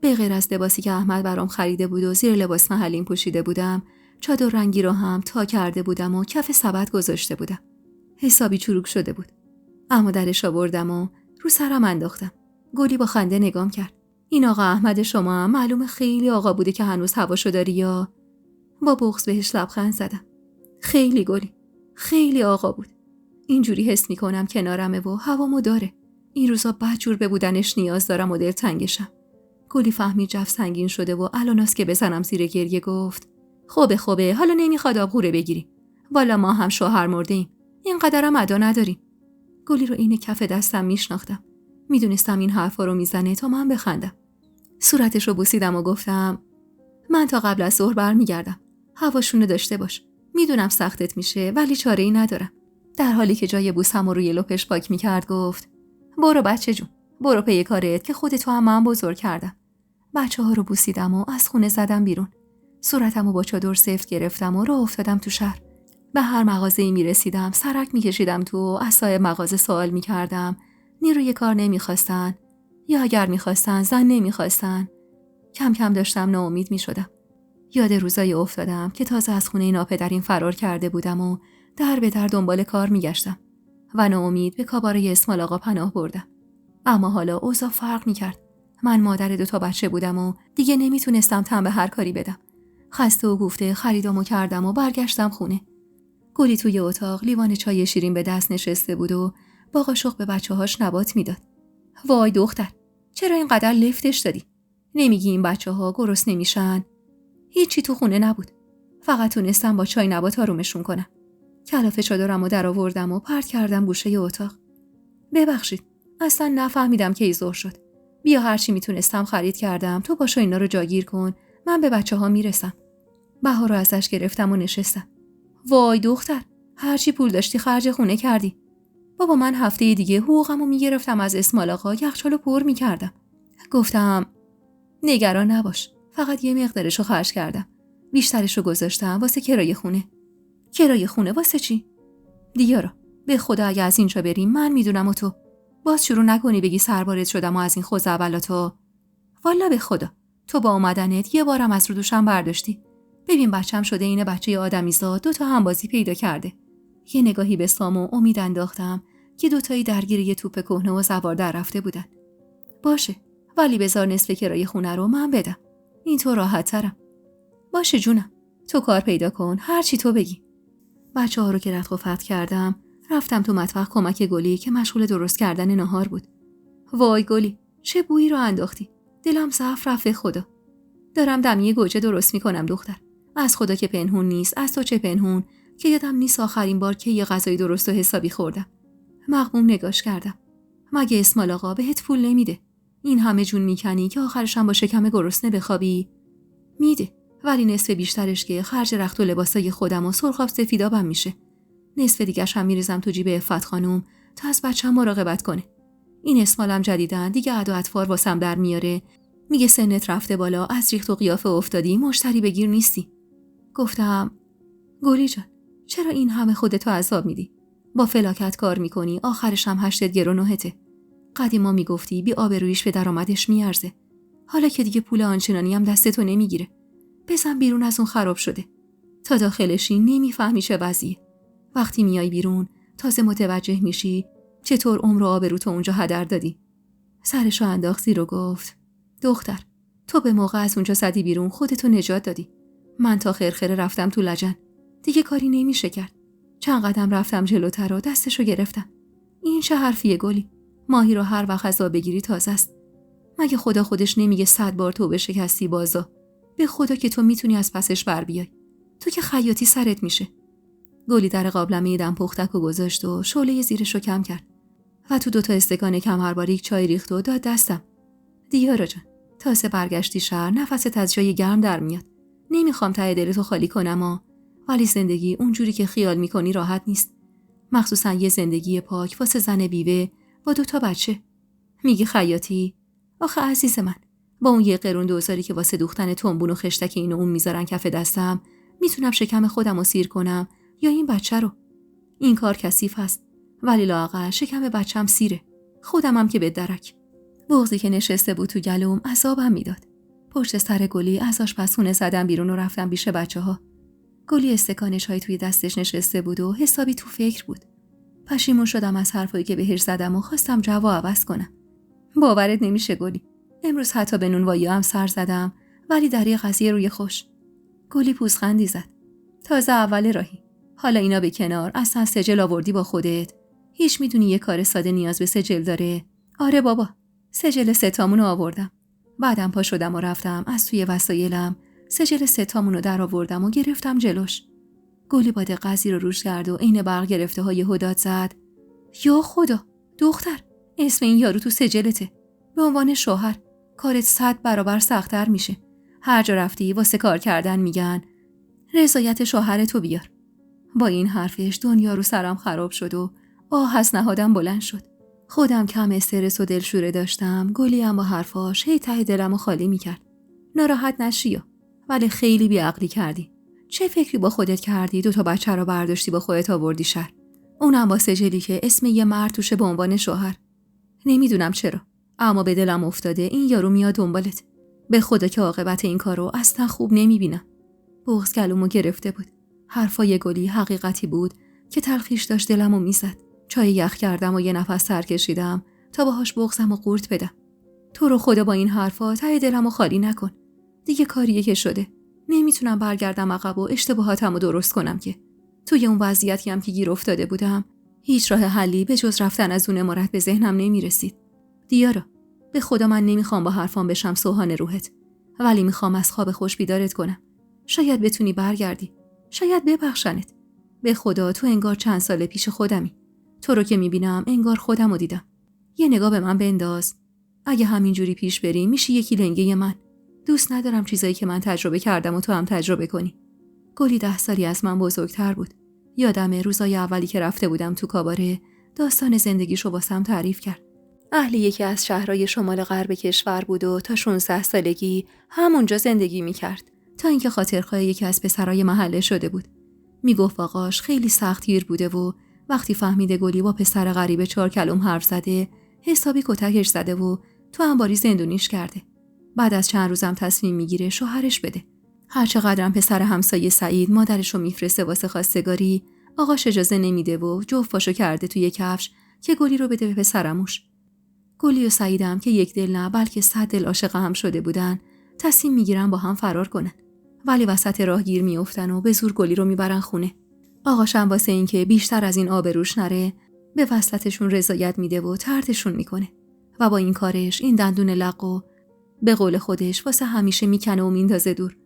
به غیر از لباسی که احمد برام خریده بود و زیر لباس محلیم پوشیده بودم، چادر رنگی رو هم تا کرده بودم و کف سبد گذاشته بودم. حسابی چروک شده بود. اما درش آوردم و رو سرم انداختم. گلی با خنده نگام کرد. این آقا احمد شما هم معلومه خیلی آقا بوده که هنوز هواشو داری یا؟ با بغض بهش لبخند زدم. خیلی گلی، خیلی آقا بود. اینجوری حس میکنم کنارمه و هوامو داره. این روزا بدجور به بودنش نیاز دارم و دلتنگشم. گلی فهمید جف سنگین شده و الاناست که بزنم زیر گریه گفت خوبه حالا نمیخواد آبغوره بگیری. والا ما هم شوهر مرده ایم. اینقدرم ادا نداریم. گلی رو این کف دستم میشناختم. میدونستم این حرفا رو میزنه تا من بخندم. صورتش رو بوسیدم و گفتم من تا قبل از ظهر برمیگردم. هواشونو داشته باش. میدونم سختت میشه ولی چاره‌ای ندارم. در حالی که جای بوسم رو روی لپش پاک میکرد گفت برو بچه جون، برو پی کارت که خودتو هم من بزرگ کردم. بچه‌ها رو بوسیدم و از خونه زدم بیرون. صورتمو با چادر سفت گرفتم و راه افتادم تو شهر. به هر مغازه‌ای میرسیدم سرک میکشیدم تو و از صاحب مغازه سوال میکردم نیروی کار نمیخواستن یا اگر میخواستن زن نمیخواستن. کم کم داشتم ناامید میشدم. یاد روزایی افتادم که تازه از خونه ناپدریم فرار کرده بودم و در به در دنبال کار میگشتم و ناامید به کاباره اسمال آقا پناه بردم. اما حالا اوضاع فرق میکرد. من مادر 2 بچه بودم و دیگه نمیتونستم تن به هر کاری بدم. خسته و گفته خریدامو کردم و برگشتم خونه. گلی توی اتاق لیوان چای شیرین به دست نشسته بود و با قاشق به بچه‌هاش نبات میداد. وای دختر، چرا اینقدر لفتش دادی؟ نمیگی این بچه‌ها گرسنه نمیشن؟ هیچی تو خونه نبود. فقط تونستم با چای نبات آرومشون کنم. کلافه چادرمو درآوردم و پرت کردم گوشه اتاق. ببخشید، اصلا نفهمیدم کی ظهر شد. بیا هرچی میتونستم خرید کردم، تو باشو اینا رو جاگیر کن، من به بچه‌ها میرسم. بهار رو ازش گرفتم و نشستم. وای دختر، هرچی پول داشتی خرج خونه کردی. بابا من هفته دیگه حقوقمو میگرفتم از اسمال آقا، یخچالو پر میکردم. گفتم نگران نباش، فقط یه مقدارشو خرج کردم. بیشترشو گذاشتم واسه کرایه خونه. کرایه خونه واسه چی؟ دیارا، به خدا اگه از اینجا بریم من میدونم و تو باز شروع نکنی بگی سربارت شدم و از این خوزعبلاتو. والا به خدا تو با اومدنت یه بارم از رو دوشم برداشتی. ببین بچم شده اینه بچه آدمیزاد 2 همبازی پیدا کرده. یه نگاهی به سام و امید انداختم که 2 درگیر یه توپ کهنه و سوار در رفته بودن. باشه، ولی بذار نصف کرایه خونه رو من بدم. این تو راحت ترم. باشه جونم، تو کار پیدا کن، هر چی تو بگی. بچه‌ها رو که رفت و فتح کردم، رفتم تو مطبخ کمک گلی که مشغول درست کردن ناهار بود. وای گلی، چه بویی رو انداختی. دلم صاف رفت خدا. دارم دمی گوجه درست میکنم دختر. از خدا که پنهون نیست، از تو چه پنهون که یادم نیست آخرین بار که یه غذای درست و حسابی خوردم. مغموم نگاش کردم. مگه اسمال آقا بهت پول نمیده؟ این همه جون میکنی که آخرش هم با شکم گرسنه بخوابی؟ میده، ولی نصف بیشترش که خرج رخت و لباسای خودم و سرخاب سفیدابم میشه. نصف دیگه‌ش هم میریزم تو جیب عفت خانوم تا از بچه‌م مراقبت کنه. این اسمالم جدیدن دیگه ادا اطفار واسم در میاره. میگه سنت رفته بالا، از ریخت و قیافه افتادی، مشتری بگیر نیستی. گفتم گلی جان، چرا این همه خودتو عذاب میدی؟ با فلاکت کار میکنی، آخرش هم 8 گرو 9. قدیما میگفتی بی آبرویش به درآمدش میارزه. حالا که دیگه پول آنچنانی هم دستتو نمیگیره. بزن بیرون از اون خراب شده. تا داخلشی نمیفهمی چه وضعیه. وقتی میای بیرون تازه متوجه میشی چطور عمر و آبروتو اونجا هدر دادی. سرشو انداخت زیر و گفت دختر، تو به موقع از اونجا زدی بیرون، خودتو نجات دادی. من تا خرخره رفتم تو لجن. دیگه کاری نمیشه کرد. چند قدم رفتم جلوتر و دستشو گرفتم. این چه حرفیه گلی؟ ماهی رو هر وقت از آب بگیری تازه است. مگه خدا خودش نمیگه 100 بار توبه شکستی بازا؟ به خدا که تو میتونی از پسش بر بیای. تو که خیاطی سرت میشه. گلی در قابلمه دم پختک و گذاشت و شعله زیرشو کم کرد و تو 2 استکان کم هر باریک چای ریخت و داد دستم. دیارا جان، تازه برگشتی شهر، نفست از جای گرم در میاد. نمیخوام ته دلتو خالی کنم ولی زندگی اونجوری که خیال میکنی راحت نیست. مخصوصا یه زندگی پاک واسه زن بیوه با 2 بچه. میگی خیاطی؟ آخه عزیز من، با اون یه قرون 2000 که واسه دوختن تنبون و خشتک این و اون میذارن کف دستم، میتونم شکم خودم رو سیر کنم یا این بچه رو. این کار کثیف هست، ولی لااقل شکم بچم سیره. خودمم که به درک. بغضی که نشسته بود تو گلوم عذابم میداد. پشت سر گلی از آشپزخونه زدم بیرون و رفتم پیش بچه‌ها. گلی استکانش های توی دستش نشسته بود و حسابی تو فکر بود. پشیمون شدم از حرفایی که بهش زدم و خواستم جواب عوض کنم. باورت نمیشه گلی، امروز حتی به نونوایی هم سر زدم، ولی در یه قضیه روی خوش. گلی پوزخندی زد. تازه اول راهی. حالا اینا به کنار، اصلا سجل آوردی با خودت؟ هیچ میدونی یه کار ساده نیاز به سجل داره؟ آره بابا، سجل 3 رو آوردم. بعدم پا شدم و رفتم از توی وسایلم سجل 3 رو در آوردم و گرفتم جلوش. گلی با دقت رو روش کرد و عین برق گرفته های هداد زد. یا خدا دختر، اسم این یارو تو سجلته. به عنوان شوهر کارت 100 برابر سخت‌تر میشه. هر جا رفتی واسه کار کردن میگن رضایت شوهرتو بیار. با این حرفش دنیا رو سرم خراب شد و آه از نهادم بلند شد. خودم کم استرس و دلشوره داشتم. گلی هم با حرفاش هی ته دلمو خالی میکرد. ناراحت نشی، ولی خیلی بیعقلی کردی. چه فکری با خودت کردی 2 بچه رو برداشتی با خودت آوردی شهر؟ اونم با سجلی که اسم یه مرد توشه به عنوان شوهر. نمیدونم چرا، اما به دلم افتاده این یارو میاد دنبالت. به خدا که عاقبت این کارو اصلا خوب نمیبینم. بغض گلومو گرفته بود. حرفای گلی حقیقتی بود که تلخیش داشت دلمو میزد. چای یخ کردم و یه نفس سر کشیدم تا باهاش بغضمو قورت بدم. تو رو خدا با این حرفا ته دلمو خالی نکن. دیگه کاریه که شده. نمیتونم برگردم عقب و اشتباهاتمو درست کنم که. توی اون وضعیتی هم که گیر افتاده بودم، هیچ راه حلی به جز رفتن از اون امارت به ذهنم نمیرسید. دیارا، به خدا من نمیخوام با حرفام بشم سوهان روحت، ولی میخوام از خواب خوش بیدارت کنم. شاید بتونی برگردی. شاید ببخشنت. به خدا تو انگار چند سال پیش خودمی. تو رو که میبینم انگار خودمو دیدم. یه نگاه به من بنداز. اگه همینجوری پیش بری میشی یکی لنگه من. دوست ندارم چیزایی که من تجربه کردم و تو هم تجربه کنی. گلی 10 سالی از من بزرگتر بود. یادم روزای اولی که رفته بودم تو کاباره داستان زندگیشو واسم تعریف کرد. اهل یکی از شهرهای شمال غرب کشور بود و تا 16 سالگی همونجا زندگی میکرد تا اینکه خاطرخواه یکی از پسرای محله شده بود. میگفت آقاش خیلی سختگیر بوده و وقتی فهمیده گلی با پسر غریبه 4 کلم حرف زده حسابی کتکش زده و تو انباری زندونیش کرده. بعد از چند روزم تصمیم میگیره شوهرش بده. هر چقدرم پسر همسایه سعید مادرشو میفرسته واسه خواستگاری، آقاش اجازه نمیده و جفت پاشو کرده توی کفش که گلی رو بده به پسرموش. گلی و سعیدم که یک دل نه بلکه 100 دل عاشق هم شده بودن، تصمیم میگیرن با هم فرار کنن. ولی وسط راه گیر میافتن و به زور گلی رو میبرن خونه. آقاشم واسه اینکه بیشتر از این آبروش نره، به وصلتشون رضایت میده و طردشون میکنه. و با این کارش این دندون لقو به قول خودش واسه همیشه میکنه و میندازه دور.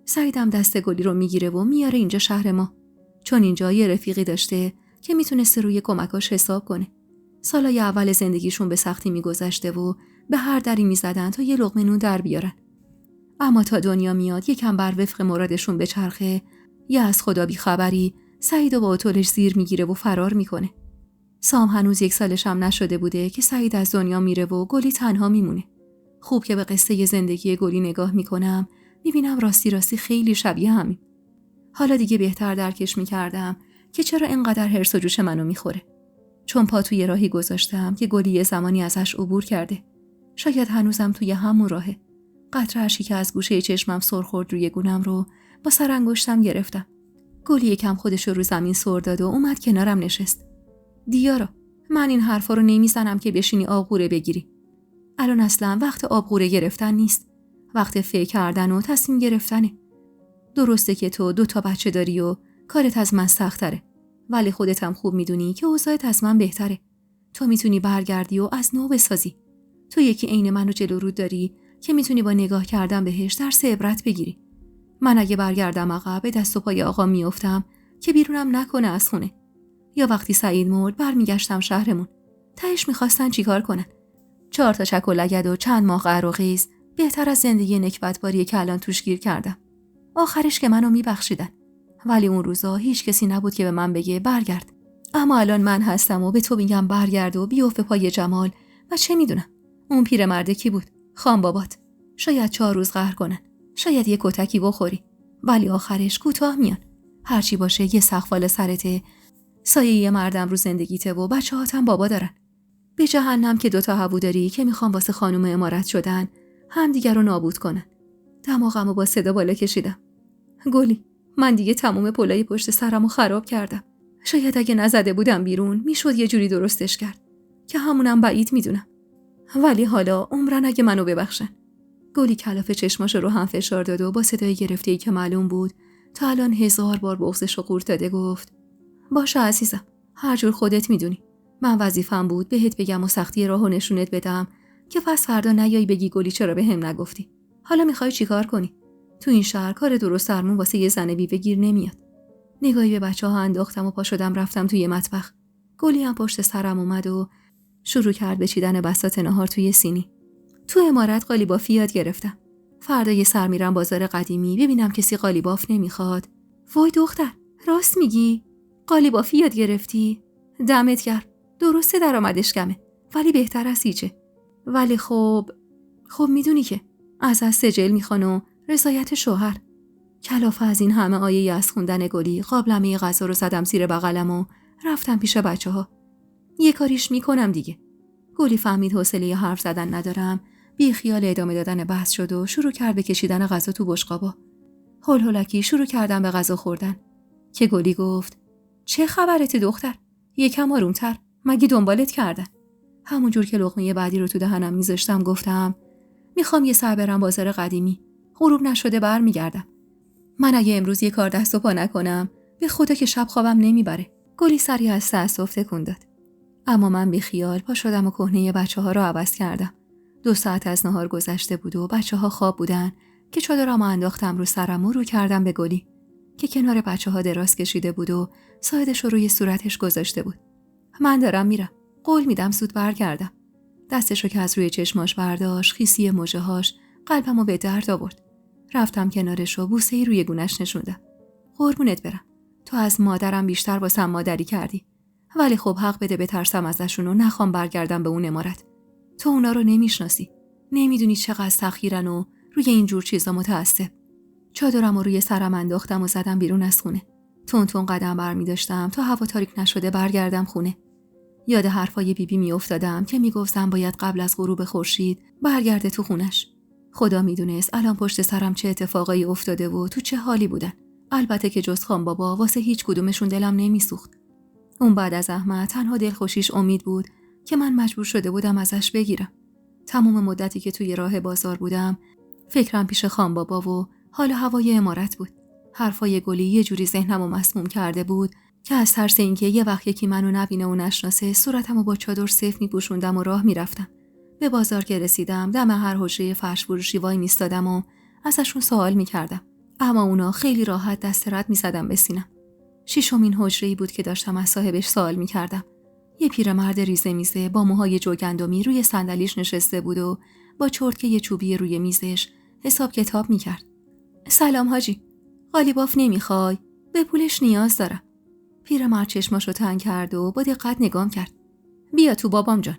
سعیدم دست گلی رو میگیره و میاره اینجا شهر ما، چون اینجا یه رفیقی داشته که میتونسته روی کمکاش حساب کنه. سالای اول زندگیشون به سختی میگذشته و به هر دری میزدن تا یه لقمه نون در بیارن. اما تا دنیا میاد یکم بر وفق مرادشون بچرخه، یا از خدا بی خبری سعید با اتولش زیر میگیره و فرار میکنه. سام هنوز 1 سالش هم نشده بوده که سعید از دنیا میره و گلی تنها میمونه. خوب که به قصه زندگی گلی نگاه میکنم، میبینم راستی خیلی شبیه همین. حالا دیگه بهتر درکش میکردم که چرا اینقدر هرس و جوش منو میخوره. چون پا توی راهی گذاشتم که گلی یه زمانی ازش عبور کرده. شاید هنوزم توی همون راهه. قطره اشکی که از گوشه چشمم سر خورد روی گونم رو با سر انگشتم گرفتم. گلی یکم خودش رو زمین سر داد و اومد کنارم نشست. دیارا، من این حرفا رو نمیزنم که بشینی آبغوره بگیری. الان اصلا وقت آبغوره گرفتن نیست. وقت فکر کردن و تصمیم گرفتنه. درسته که تو 2 بچه داری و کارت از من سخت‌تره، ولی خودت هم خوب میدونی که اوضاعت از من بهتره. تو میتونی برگردی و از نو بسازی. تو یکی عین منو جلو رود داری که میتونی با نگاه کردن بهش درس عبرت بگیری. من اگه برگردم عقب به دست و پای آقا میافتم که بیرونم نکنه از خونه. یا وقتی سعید مرد برمیگشتم شهرمون. تهش میخواستن چیکار کنن؟ 4 تا چک و لگد و چند ماه قهر و غیظ بهتر از زندگی نکبتباری که الان توش گیر کردم. آخرش که منو میبخشیدن. ولی اون روزا هیچ کسی نبود که به من بگه برگرد. اما الان من هستم و به تو میگم برگرد و بیفت پای جمال. و چه میدونم اون پیرمرده کی بود؟ خان بابات. شاید 4 روز قهر کنن، شاید یه کتکی بخوری، ولی آخرش کوتاه میان. هرچی باشه یه سقف سرته، سایه یه مردم رو زندگیته و بچه‌هاتم بابا دارن. به جهنم که 2 تا هوو داری که میخوان واسه خانم امارت شدن هم دیگر رو نابود کنن. دماغمو با صدا بالا کشیدم. گلی، من دیگه تمام پلای پشت سرمو خراب کردم. شاید اگه نزده بودم بیرون میشد یه جوری درستش کرد که همونم بعید میدونم. ولی حالا عمرن اگه منو ببخشن. گلی کلاف چشماشو رو هم فشار داد و با صدای گرفته‌ای که معلوم بود تا الان 1000 بار بغضشو قورت داده گفت: باشه عزیزم، هر جور خودت میدونی. من وظیفه‌م بود بهت بگم و سختی راهو نشونت بدم که پس فردا نیای بگی گلی چرا بهم نگفتی. حالا میخوای چیکار کنی؟ تو این شهر کار درست درمون واسه یه زن بیوه گیر نمیاد. نگاهی به بچه‌ها انداختم و پا شدم رفتم توی مطبخ. گلی هم پشت سرم اومد و شروع کرد به چیدن بساط نهار توی سینی. تو امارت قالیبافی یاد گرفتم. فردا یه سر میرم بازار قدیمی ببینم کسی قالیباف نمیخواد. وای دختر، راست میگی؟ قالیبافی یاد گرفتی؟ دمت گرم. درسته درآمدش کمه، ولی بهتر از هیچه. ولی خب میدونی که از سجل میخوان و رضایت شوهر. کلافه از این همه آیه از خوندن گلی قابلمه غذا رو زدم زیر بغلم و رفتم پیش بچه‌ها. یه کاریش میکنم دیگه. گلی فهمید حوصله حرف زدن ندارم، بی خیال ادامه دادن بحث شد و شروع کرد به کشیدن غذا تو بشقابا. هولکی شروع کردم به غذا خوردن که گلی گفت: چه خبرت دختر؟ یکم آرومتر، مگه دنبالت کردن؟ همونجور که لقمه بعدی رو تو دهنم میذاشتم گفتم: میخوام یه سر برم بازار قدیمی. غروب نشده برمیگردم. من اگه امروز یه کار دست و پا نکنم به خدا که شب خوابم نمیبره. گلی سری از تأسف تکون داد. اما من بی خیال پا شدم و کهنه بچه‌ها رو عوض کردم. 2 ساعت از نهار گذشته بود و بچه‌ها خواب بودن که چادرامو انداختم رو سرم و رو کردم به گلی که کنار بچه‌ها دراز کشیده بود و ساعدش رو روی صورتش گذاشته بود. من دارم میرم. قول میدم زود برگردم. دستشو که از روی چشماش برداشت، خیسی مژه‌هاش قلبمو به درد آورد. رفتم کنارش و بوسه‌ای روی گونه‌اش نشوندم. قربونت برم. تو از مادرم بیشتر واسم مادری کردی. ولی خب حق بده بترسم ازشون و نخوام برگردم به اون امارت. تو اونا رو نمیشناسی. نمیدونی چقدر سخیرن و روی این جور چیزا متعصب. چادرمو روی سرم انداختم و زدم بیرون از خونه. تون تون قدم برمی‌داشتم تا هوا تاریک نشده برگردم خونه. یاد حرفای بیبی میافتادم که میگفت زن باید قبل از غروب خورشید برگرده تو خونش. خدا میدونست الان پشت سرم چه اتفاقایی افتاده و تو چه حالی بودن. البته که جز خان بابا واسه هیچ کدومشون دلم نمیسوخت. اون بعد از احمد تنها دلخوشیش امید بود که من مجبور شده بودم ازش بگیرم. تمام مدتی که توی راه بازار بودم فکرم پیش خان بابا و حال هوای امارت بود. حرفای گلی یه جوری ذهنمو مسموم کرده بود که از ترس اینکه یه وقت یکی منو نبینه و نشناسه صورتمو با چادر سیف میپوشوندم و راه میرفتم. به بازار که رسیدم دم هر حجره فرش فروشی وای میستادم و ازشون سوال میکردم. اما اونا خیلی راحت دست رد میزدم به سینم. 6مین حجره‌ای بود که داشتم از صاحبش سوال میکردم. یه پیرمرد ریزه میزه با موهای جوگندمی روی صندلیش نشسته بود و با چرتکه چوبی روی میزش حساب کتاب میکرد. سلام حاجی. قالیباف نمیخوای؟ به پولش نیاز دارم. پیرمرد چشماشو تنگ کرد و با دقت نگام کرد. بیا تو بابام جان.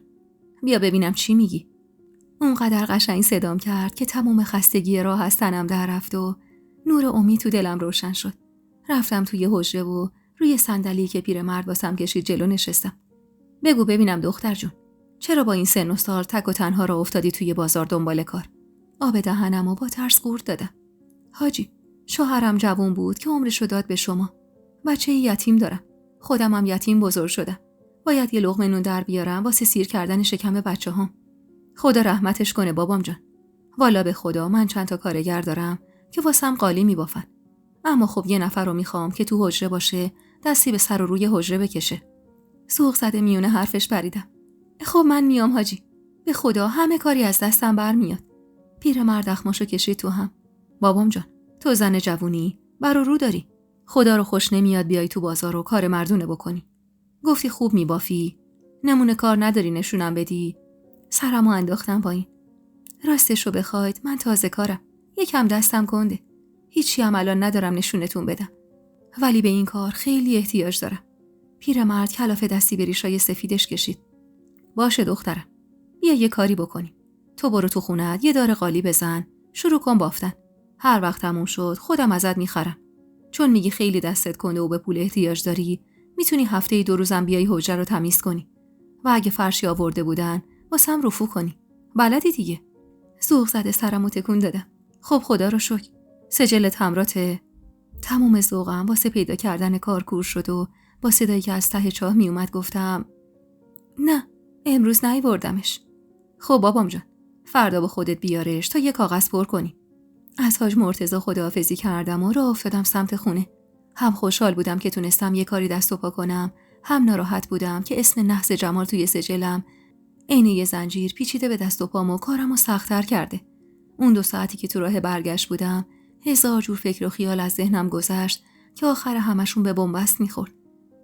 بیا ببینم چی میگی. اونقدر قشنگ صدام کرد که تمام خستگی راه از تنم در رفت و نور امید تو دلم روشن شد. رفتم توی حجره و روی صندلی که پیرمرد واسم کشید جلو نشستم. بگو ببینم دختر جون، چرا با این سن و سال تک و تنها را افتادی توی بازار دنبال کار؟ آب دهنمو با ترس قورت دادم. حاجی، شوهرم جوان بود که عمرشو داد به شما. بچه یتیم دارم. خودم هم یتیم بزرگ شدم. باید یه لقمه نون در بیارم واسه سیر کردن شکم بچه‌هام. خدا رحمتش کنه بابام جان. والا به خدا من چند تا کارگر دارم که واسم قالی میبافن. اما خب یه نفر رو میخوام که تو حجره باشه، دستی به سر و روی حجره بکشه. سوق زده میونه حرفش پریدم. خب من میام حاجی. به خدا همه کاری از دستم برمیاد. پیرمرد اخماشو کشید تو هم. بابام جان، تو زن جوونی، بر و رو داری. خدا رو خوش نمیاد بیای تو بازار و کار مردونه بکنی. گفتی خوب میبافی، نمونه کار نداری نشونم بدی. سرمو انداختم پایین. راستشو بخواید من تازه کارم. یکم دستم کنده. هیچی هم الان ندارم نشونتون بدم. ولی به این کار خیلی احتیاج دارم. پیرمرد کلاف دستی به ریشای سفیدش کشید. باشه دخترم. بیا یه کاری بکنیم. تو برو تو خونه‌ات یه دار قالی بزن، شروع کن بافتن. هر وقت تموم شد خودم ازت میخرم. چون میگی خیلی دستت کنده و به پول احتیاج داری، میتونی هفته‌ای 2 روزم بیای حجره رو تمیز کنی. و اگه فرشی آورده بودن، واسم رفو کنی. بلدی دیگه. ذوق زده سرمو تکون دادم. خب خدا رو شکر. سجل تمراته. تمام ذوقم واسه پیدا کردن کار کور شد و با صدایی که از ته چاه می اومد گفتم: نه، امروز نیاوردمش. خب بابام جان، فردا با خودت بیارش تا یه کاغذ پر کنی. از حاج مرتضی خداحافظی کردم و راه افتادم سمت خونه. هم خوشحال بودم که تونستم یه کاری دست و پا کنم، هم ناراحت بودم که اسم نحس جمال توی سجلم عین یه زنجیر پیچیده به دست و پام و کارمو سخت‌تر کرده. اون 2 ساعتی که تو راه برگشت بودم، 1000 جور فکر و خیال از ذهنم گذشت که آخر همشون به بنبست میخورد.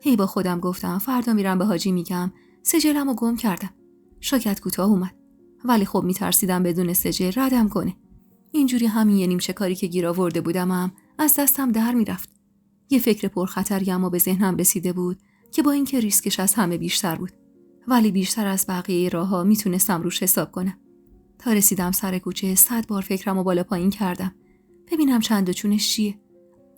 هی با خودم گفتم فردا میرم به حاجی میگم سجلمو گم کردم. شاید کوتاه اومد، ولی خب میترسیدم بدون سجل ردم کنه. اینجوری همین یه نیمچه کاری که گیر آورده بودمم از دستم در میرفت. یه فکر پرخطری اما به ذهنم رسیده بود که با اینکه ریسکش از همه بیشتر بود، ولی بیشتر از بقیه راه‌ها میتونستم روش حساب کنم. تا رسیدم سر کوچه 100 بار فکرمو بالا پایین کردم ببینم چند و چونش چیه.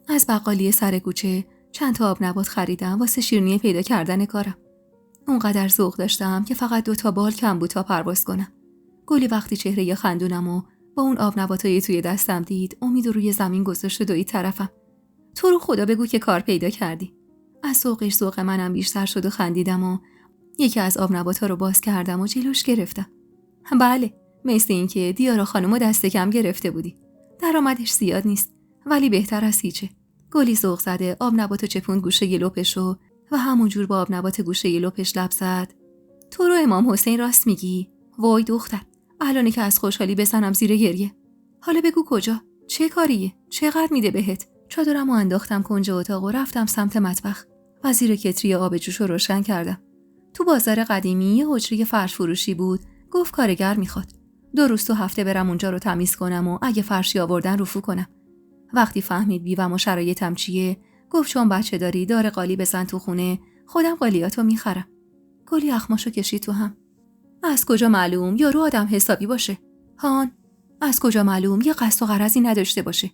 از بقالی سر کوچه چند تا آب نبات خریدم واسه شیرینی پیدا کردن کارم. اونقدر ذوق داشتم که فقط 2 بال کم بود تا پرواز کنم. گلی وقتی چهره خندونمو با اون آب نباتایی توی دستم دید، امید روی زمین گذاشت و دوید طرفم. تو رو خدا بگو که کار پیدا کردی. از ذوقش ذوق منم بیشتر شد و خندیدم و یکی از آب نباتا رو باز کردم و جلوش گرفتم. بله، مثل این که دیارا خانمو دست کم گرفته بودی. درآمدش زیاد نیست، ولی بهتر از هیچه. گلی ذوق زده آب نباتو چپوند گوشه لپشو و همونجور با آب نبات گوشه لپش لب زد. تو رو امام حسین راست میگی؟ وای دختر، الانه که از خوشحالی بزنم زیر گریه. حالا بگو کجا؟ چه کاریه؟ چقدر میده بهت؟ چادرمو انداختم کنج اتاق و رفتم سمت مطبخ و زیر کتری آب جوشو روشن کردم. تو بازار قدیمی یه حجره فرش فروشی بود. گفت کارگر میخواد. 2 روز تو هفته برم اونجا رو تمیز کنم و اگه فرشی آوردن رفو کنم. وقتی فهمید بیوم و شرایطم چیه، گفت چون بچه داری دار قالی بزن تو خونه، خودم قالیاتو میخرم. گلی اخماشو کشید تو هم. از کجا معلوم یارو آدم حسابی باشه؟ هان، از کجا معلوم یه قصد و غرضی نداشته باشه؟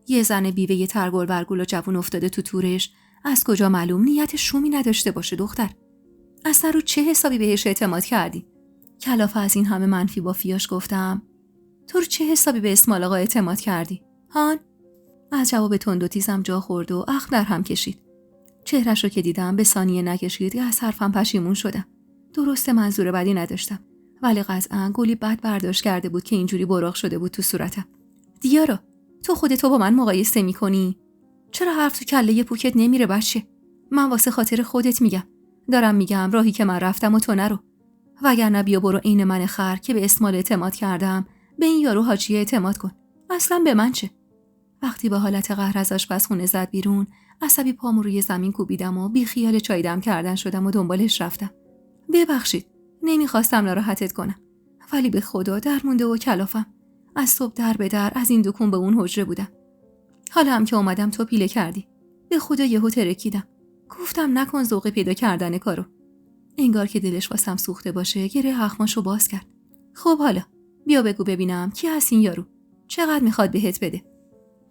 یه زن بیوه یه ترگل برگل و جوون افتاده تو تورش، از کجا معلوم نیت شومی نداشته باشه دختر؟ اصلا رو چه حسابی بهش اعتماد کردی؟ کلافه از این همه منفی با فیاش گفتم. تو رو چه حسابی به اسمال آقا اعتماد کردی؟ هان؟ از جواب تند و تیزم جا خورد و اخم در هم کشید. چهرش رو که دیدم به ثانیه نکشید که از حرفم پشیمون شدم. درسته منظور بدی نداشتم، ولی قطعاً گلی بد برداشت کرده بود که اینجوری براق شده بود تو صورتم. دیارا، تو خودتو با من مقایسه می‌کنی؟ چرا حرف تو کله پوکت نمیره بچه؟ من واسه خاطر خودت میگم. دارم میگم راهی که من رفتم و تو نرو. وگرنه بیا برو عین من خر که به اسمال اعتماد کردم، به این یارو حاجی اعتماد کن. اصلا به من چه؟ وقتی با حالت قهر از آشپزخونه زد بیرون، عصبی پامو روی زمین کوبیدم و بی خیال چای دم کردن شدم و دنبالش رفتم. ببخشید، نمیخواستم ناراحتت کنم، ولی به خدا در مونده و کلافم. از صبح در به در از این دکون به اون حجره بودم. حالا هم که اومدم تو پیله کردی. به خدا یهو ترکیدم. گفتم نکن ذوق پیدا کردن کارو. انگار که دلش واسم سوخته باشه، گره اخماشو باز کرد. خب حالا بیا بگو ببینم کی هست این یارو؟ چقدر میخواد بهت بده؟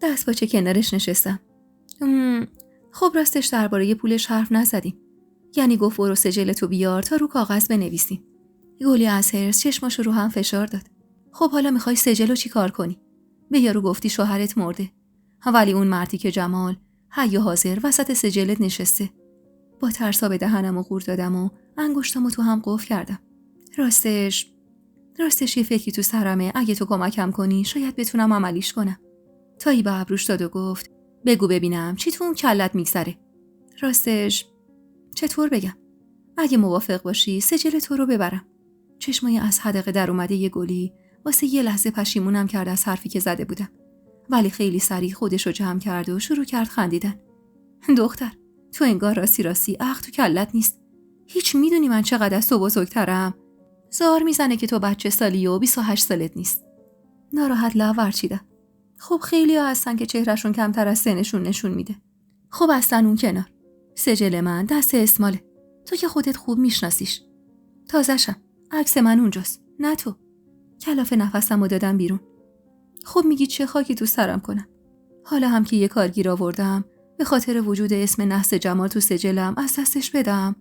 دست باچه کنارش نشستم. خب راستش درباره پولش حرف نزدیم. یعنی گفت برو سجلتو بیار تا رو کاغذ بنویسیم. گلی از حرص چشماشو رو هم فشار داد. خب حالا میخوای سجلو چی کار کنی؟ به یارو گفتی شوهرت مرده، ولی اون مردی که جمال حی و حاضر وسط سجلت نشسته. با ترسا به دهنمو غور دادم و انگشتامو تو هم قفل کردم. راستش یه فکری تو سرمه، اگه تو کمکم کنی شاید بتونم عملیش کنم. تایی به ابروش داد و گفت بگو ببینم چی تو اون کلت میگذره؟ راستش چطور بگم؟ اگه موافق باشی سجل تو رو ببرم. چشمای از حدقه در اومده یه گلی واسه یه لحظه پشیمونم کرد از حرفی که زده بودم، ولی خیلی سریع خودش رو جمع کرد و شروع کرد خندیدن. دختر، تو انگار راستی عقل تو کلت نیست. هیچ میدونی من چقدر از تو بزرگترم؟ زار میزنه که تو بچه سالی و 28 سالت نیست. ناراحت لب ورچیدم. خب خیلی ها هستن که چهرهشون کمتر از سنشون نشون میده. خب اصلا اون کنار. سجل من دست اسماله. تو که خودت خوب میشناسیش. تازه‌شم. عکس من اونجاست، نه تو. کلافه نفسمو دادم بیرون. خب میگی چه خاکی تو سرم کنم؟ حالا هم که یه کارگیر آوردم به خاطر وجود اسم نحس جمال تو سجلم از دستش بدم.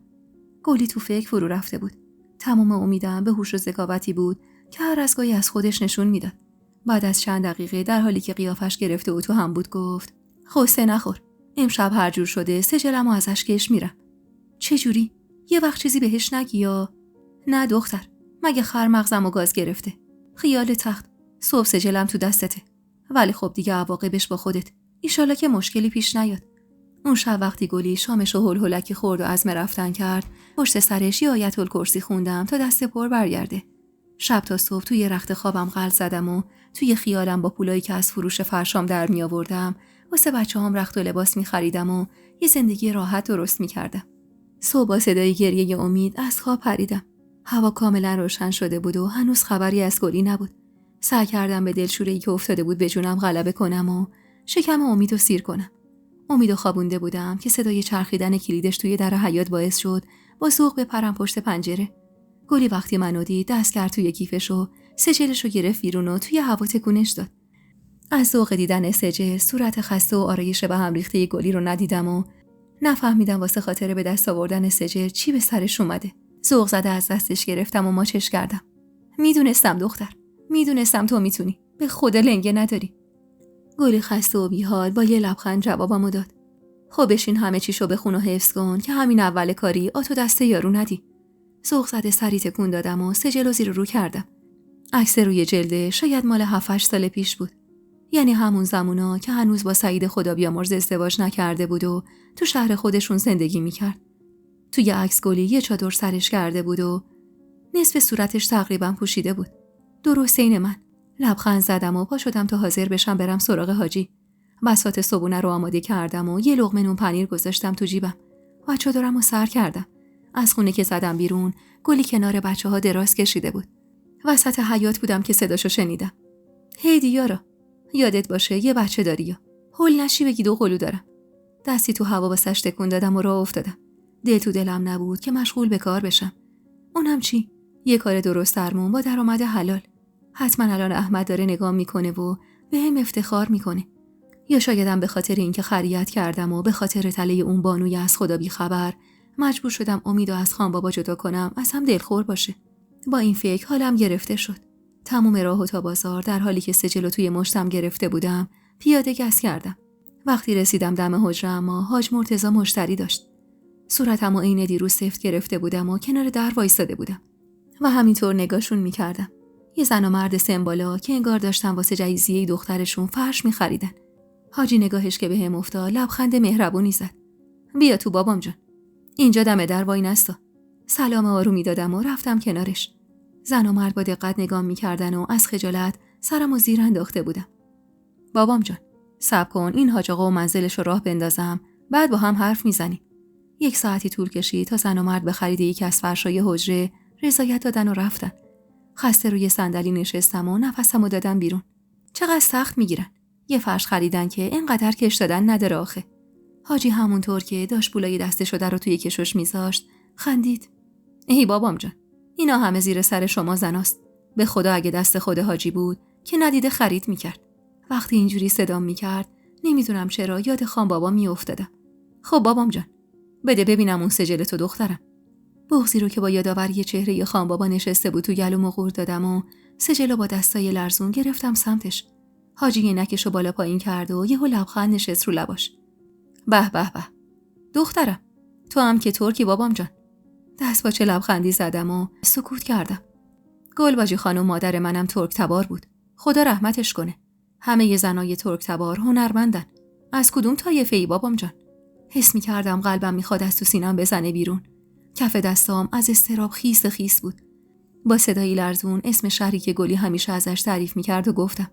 گلی تو فکر فرو رفته بود. تمام امیدم به هوش و ذکاوتی بود که هر از گاهی از خودش نشون میداد. بعد از چند دقیقه در حالی که قیافش گرفته و تو هم بود گفت خوسته نخور. امشب هر جور شده سجلمو ازش کش میرم. چه جوری؟ یه وقت چیزی بهش نگی یا؟ نه دختر، مگه خر مغزمو گاز گرفته؟ خیال تخت. صبح سجلم تو دستته. ولی خب دیگه عواقبش با خودت. ایشالا که مشکلی پیش نیاد. اون شب وقتی گلی شامشو هول هولکی خورد و عزم رفتن کرد، پشت سرش یه آیت الکرسی خوندم تا دست پر برگرده. شب تا صبح توی رخت خوابم غلط زدم و توی خیالم با پولایی که از فروش فرشام در می آوردم واسه بچه‌هام رخت و لباس می خریدم و یه زندگی راحت درست می کردم. صبح با صدای گریه امید از خواب پریدم. هوا کاملا روشن شده بود و هنوز خبری از گلی نبود. سعی کردم به دلشوره‌ای که افتاده بود به جونم غلبه کنم و شکم امیدو سیر کنم. امیدو خوابونده بودم که صدای چرخیدن کلیدش توی در حیاط باعث شد با ذوق بپرم پشت پنجره. گلی وقتی منو دید دست کرد توی کیفشو، سجلشو گرفت بیرون و توی هوا تکونش داد. از ذوق دیدن سجل صورت خسته و آرایش به هم ریخته گلی رو ندیدم و نفهمیدم واسه خاطر به دست آوردن سجل چی به سرش اومده. ذوق زده از دستش گرفتم و ماچش کردم. میدونستم دختر، میدونستم تو میتونی. به خدا لنگه نداری. گلی خسته و بیحال با یه لبخند جوابمو داد. خب بشین همه چیشو بخون و حفظ کن که همین اول کاری آتو دست یارو ندی. ذوق زده سری تکون دادم و سجل رو زیر رو کردم. عکس روی جلده شاید مال 7-8 سال پیش بود. یعنی همون زمونا که هنوز با سعید خدا بیامرز ازدواج نکرده بود و تو شهر خودشون زندگی میکرد. توی عکس گلی یه چادر سرش کرده بود و نصف صورتش تقریبا پوشیده بود. درست عین من. لبخند زدم و پا شدم تا حاضر بشم برم سراغ حاجی. بساط صبونه رو آماده کردم و یه لقمه نون پنیر گذاشتم تو جیبم و چادرم رو سر کردم. از خونه که زدم بیرون، گلی کنار بچه‌ها دراز کشیده بود. وسط حیاط بودم که صداشو شنیدم. هی دیارا، یادت باشه یه بچه داری یا هول نشی بگی 2 قلو دارم. دستی تو هوا واسش تکون دادم و راه افتادم. دل تو دلم نبود که مشغول به کار بشم. اونم چی؟ یه کار درست درمون با درآمد حلال. حتما الان احمد داره نگاه میکنه و بهم افتخار میکنه. یا شایدم به خاطر اینکه خریت کردم و به خاطر تله اون بانوی از خدا بی خبر مجبور شدم امیدو از خان بابا جدا کنم، از هم دلخور باشه. با این فکر حالم گرفته شد. تمام راهو تا بازار در حالی که سجلو توی مشتم گرفته بودم پیاده گس کردم. وقتی رسیدم دم حجره اما حاج مرتضی مشتری داشت. صورتمو عین دیروز سفت گرفته بودم و کنار در وایساده بودم و همینطور نگاهشون میکردم. یه زن و مرد سمبالا که انگار داشتن واسه جهیزیه دخترشون فرش میخریدن. حاجی نگاهش که بهم افتاد لبخند مهربونی زد. بیا تو بابام جان. اینجا دم در وای نستا. سلام آرومی دادم و رفتم کنارش. زن و مرد با دقت نگاه میکردن و از خجالت سرمو زیر انداخته بودم. بابام جان، صبر کن این حاج آقا و منزلش رو راه بندازم، بعد با هم حرف میزنیم. 1 ساعتی طول کشید تا زن و مرد به خرید یکی از فرشای حجره رضایت دادن و رفتن. خسته روی صندلی نشستم و نفسمو دادم بیرون. چقدر سخت میگیرن. یه فرش خریدن که اینقدر کش دادن نداره آخه. حاجی همونطور که داشت پولای دستشو در رو توی کشوش میذاشت خندید. ای بابام جان، اینا همه زیر سر شما زناست. به خدا اگه دست خود حاجی بود که ندیده خرید میکرد. وقتی اینجوری صدام میکرد نمیدونم چرا یاد خان بابا میافتادم. خب بابام جان، بده ببینم اون سجل تو دخترم. بغضی رو که با یادآوری چهره خان بابا نشسته بود تو گلومو غور دادم و سجل با دستای لرزون گرفتم سمتش. حاجی نکشو بالا پایین کرد و یهو لبخند نشست رو لباش. به به به. دخترم، تو هم که ترکی بابام جان. دست با چه لبخندی زدم و سکوت کردم. گلباجی خانم مادر منم ترک تبار بود. خدا رحمتش کنه. همه ی زنای ترک تبار هنرمندن. از کدوم طایفه‌ای بابام جان؟ حس می‌کردم قلبم می‌خواد از تو سینم بزنه بیرون. کف دستام از اضطراب خیس خیس بود. با صدایی لرزون اسم شهری که گلی همیشه ازش تعریف می‌کرد و گفتم.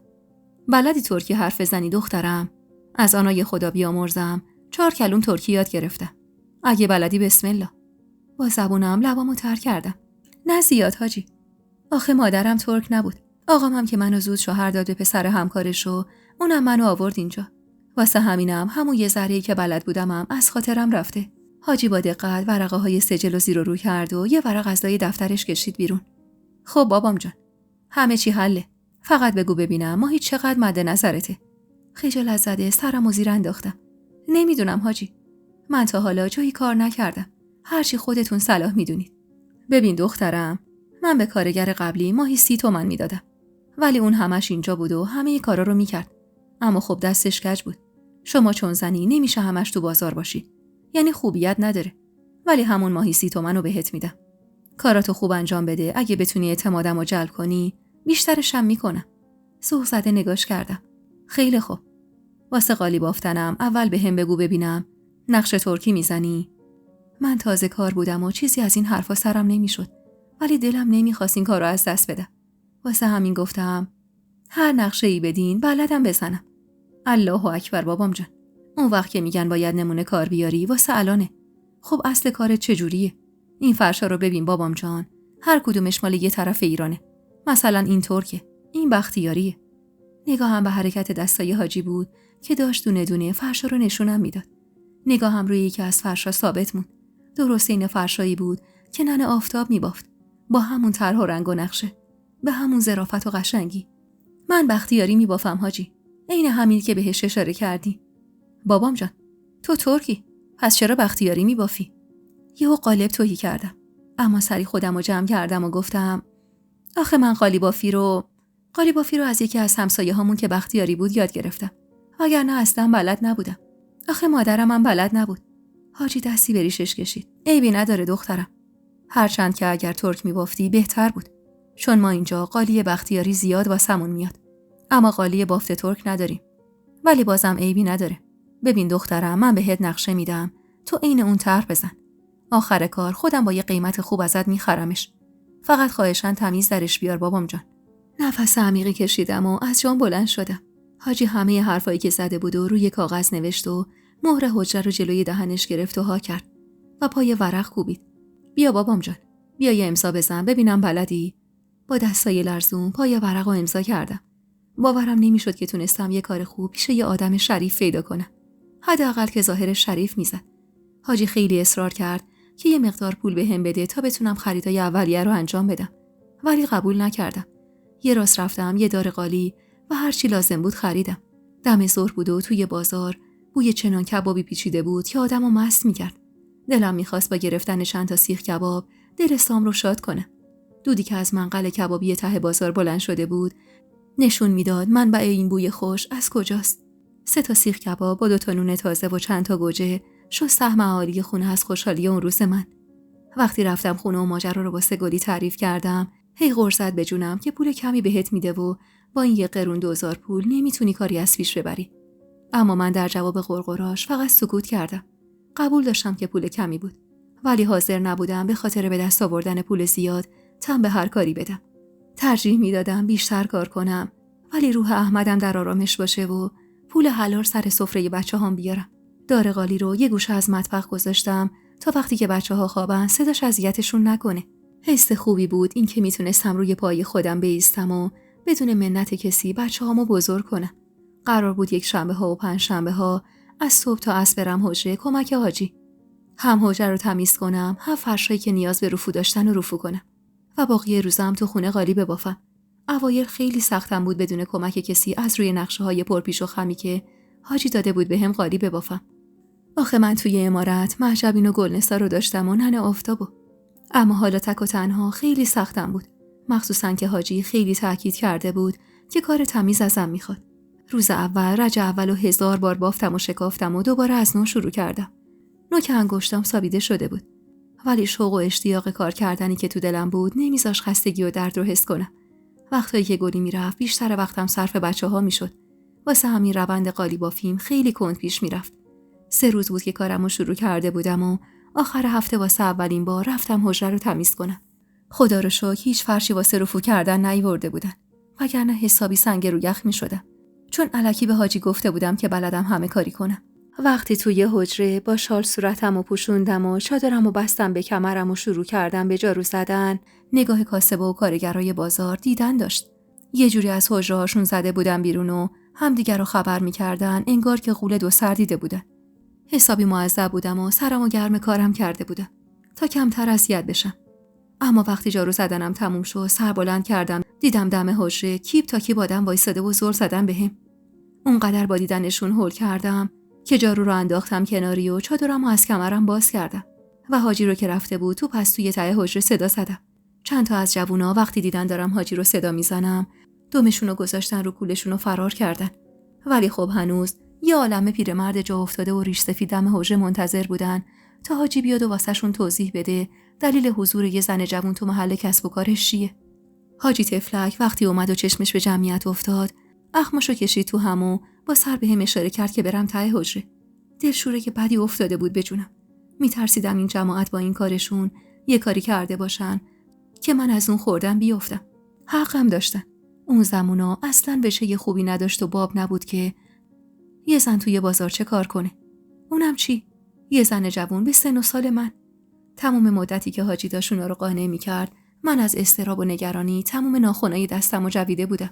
بلدی ترکی حرف بزنی دخترم؟ از آنای خدا بیامرزم 4 کلمه ترکی یاد گرفتم. اگه بلدی بسم الله. با زبونم لبامو تر کردم. نه زیاد حاجی. آخه مادرم ترک نبود. آقام هم که منو زود شوهر داد به پسر همکارش و اونم منو آورد اینجا. واسه همینم همون یه ذره‌ای که بلد بودمم از خاطرم رفته. حاجی با دقت ورقه های سجل و زیر و رو کرد و یه ورق از لای دفترش کشید بیرون. خب بابام جان، همه چی حله. فقط بگو ببینم ماهی چقدر مد نظرته. خجالت زده سرمو زیر انداختم. نمیدونم حاجی. من تا حالا جایی کار نکردم. هرچی خودتون صلاح میدونید. ببین دخترم، من به کارگر قبلی ماهی 30 تومن میدادم. ولی اون همش اینجا بود و همه کارا رو میکرد. اما خب دستش کج بود. شما چون زنی نمیشه همش تو بازار باشی. یعنی خوبیت نداره. ولی همون ماهی 30 تومن رو بهت میدم. کاراتو خوب انجام بده. اگه بتونی اعتمادمو جلب کنی، بیشترش هم میکنم. سوح زده نگاش کردم. خیلی خوب. واسه قالی بافتنم اول بهم بگو ببینم نقش ترکی میزنی؟ من تازه کار بودم و چیزی از این حرفا سرم نمیشد. ولی دلم نمیخواست این کارو از دست بدم. واسه همین گفتم هر نقشه ای بدین بلدم بزنم. الله اکبر بابام جان. اون وقت که میگن باید نمونه کار بیاری واسه الانه. خب اصل کارت چجوریه؟ این فرشا رو ببین بابام جان. هر کدومش مال یه طرف ایرانه. مثلا این ترکه. این بختیاریه. نگاهم به حرکت دستای حاجی بود که داشت دونه دونه فرشا رو نشونم میداد. نگاهم روی یکی از فرشا ثابت موند. درست این فرشایی بود که ننه آفتاب میبافت. با همون طرح و رنگ و نقشه. به همون ظرافت و قشنگی. من بختیاری میبافم حاجی. عین همین که بهش اشاره کردی. بابام جان، تو ترکی. پس چرا بختیاری میبافی؟ یهو قالب توهی کردم. اما سری خودم رو جمع کردم و گفتم آخه من قالی بافی رو از یکی از همسایه هامون که بختیاری بود یاد گرفتم. وگرنه اصلا بلد نبودم. آخه مادرم هم بلد نبود. حاجی دستی به ریشش کشید. عیبی نداره دخترم. هرچند که اگر ترک میبافتی بهتر بود. چون ما اینجا قالی بختیاری زیاد واسمون میاد. اما قالی بافت ترک نداریم. ولی بازم عیبی نداره. ببین دخترم، من بهت نقشه میدم. تو عین اون طرح بزن. آخر کار خودم با یه قیمت خوب ازت میخرمش. فقط خواهشاً تمیز درش بیار بابام جان. نفس عمیقی کشیدم و از جام بلند شدم. حاجی همه حرفایی که زده بود و روی کاغذ نوشت و مهر حجره رو جلوی دهنش گرفت و ها کرد و پای ورق کوبید. بیا بابام جان، بیا یه امضا بزن ببینم بلدی. با دستای لرزون پای ورق رو امضا کردم. باورم نمیشد که تونستم یه کار خوب پیش یه آدم شریف پیدا کنم. حداقل که ظاهر شریف میزد. حاجی خیلی اصرار کرد که یه مقدار پول بهم بده تا بتونم خریدای اولیه رو انجام بدم. ولی قبول نکردم. یه راست رفتم یه دار قالی و هر چی لازم بود خریدم. دم ظهر بود و توی بازار بوی چنان کبابی پیچیده بود که آدمو مست میکرد. دلم میخواست با گرفتن چند تا سیخ کباب دل سام رو شاد کنه. دودی که از منقل کبابی ته بازار بلند شده بود نشون میداد منبع این بوی خوش از کجاست. 3 تا سیخ کباب با 2 تا نون تازه و چند تا گوجه شد سهم عالی خونه از خوشحالی اون روز من. وقتی رفتم خونه و ماجرا رو با سگلی تعریف کردم، هی غر زد به جونم که پول کمی بهت میده و با این 1 قرون 2000 پول نمیتونی کاری از پیش ببری. اما من در جواب غرغراش فقط سکوت کردم. قبول داشتم که پول کمی بود، ولی حاضر نبودم به خاطر به دست آوردن پول زیاد تن به هر کاری بدم. ترجیح میدادم بیشتر کار کنم، ولی روح احمدم در آرامش باشه و پول حلال سر سفره بچه‌هام بیارم. دار قالی رو یه گوشه از مطبخ گذاشتم تا وقتی که بچه‌ها خوابن صداش اذیتشون نکنه. حس خوبی بود این که میتونستم روی پای خودم بایستم و بدون منت کسی بچه‌هامو بزرگ کنم. قرار بود 1 شنبه ها و 5 شنبه ها از صبح تا عصر برم حجره کمک حاجی. هم حجره رو تمیز کنم، هم فرشایی که نیاز به رفو داشتن رو رفو کنم و باقی روزم تو خونه قالی ببافم. اوایل خیلی سختم بود بدون کمک کسی از روی نقشه‌های پرپیچ و خمی که حاجی داده بود بهم قالی ببافم. آخه من توی عمارت معجبین و گلنسا رو داشتم و ننه آفتابو. اما حالا تک و تنها خیلی سختم بود، مخصوصاً که حاجی خیلی تاکید کرده بود که کار تمیز ازم میخواد. روز اول رج اولو 1000 بار بافتم و شکافتم و دوباره از نو شروع کردم. نوک انگشتام سابیده شده بود، ولی شوق و اشتیاق کار کردنی که تو دلم بود نمیذاش خستگی و درد رو حس کنم. وقتایی که گلی میرفت بیشتر وقتم صرف بچه‌ها میشد. واسه همین روند قالی بافیم خیلی کند پیش میرفت. 3 روز بود که کارمو شروع کرده بودم و آخر هفته واسه اولین بار رفتم حجره رو تمیز کنم. خدا رو شکر هیچ فرشی واسه رفو کردن نیورده بودن، وگرنه حسابی سنگ رو یخ میشدم. چون الکی به حاجی گفته بودم که بلدم همه کاری کنم. وقتی توی حجره با شال صورتمو پوشوندم و چادرمو بستم به کمرم و شروع کردم به جارو زدن، نگاه کاسبا و کارگرای بازار دیدن داشت. یه جوری از حجره هاشون زده بودن بیرون و همدیگر رو خبر می‌کردن انگار که غول 2 سر دیده بودن. حسابی معذب بودم و سرمو گرم کارم کرده بودم تا کمتر اذیت بشم. اما وقتی جارو زدنم تموم شد سر بلند کردم، دیدم دم حجره کیپ تا کیپ آدم وایساده و زل زدن بهم. اونقدر با دیدنشون هول کردم که جارو رو انداختم کناری و چادرمو از کمرم باز کردم و حاجی رو که رفته بود تو پس توی ته حجره صدا زدم. چند تا از جوونا وقتی دیدن دارم حاجی رو صدا میزنم دمشون رو گذاشتن رو کولشون و فرار کردن. ولی خب هنوز یه عالمه پیرمرد جا افتاده و ریش سفید دم حجره منتظر بودن تا حاجی بیاد و واسهشون توضیح بده دلیل حضور یه زن جوون تو محل کسب و کارش چیه. حاجی تفلک وقتی اومد و چشمش به جمعیت افتاد اخماشو کشید تو هم و با سر بهم اشاره کرد که برم ته حجره. دلشوره که بدی افتاده بود به جونم. میترسیدم این جماعت با این کارشون یه کاری کرده باشن که من از اون خوردم بیافتم. حقم داشتن. اون زمونا اصلاً بشه خوبی نداشت و باب نبود که یه زن توی بازار چه کار کنه. اونم چی؟ یه زن جوون به سن و سال من. تمام مدتی که حاجی داشت اونا رو قانع می‌کرد من از اضطراب و نگرانی تمام ناخنای دستمو جویده بودم.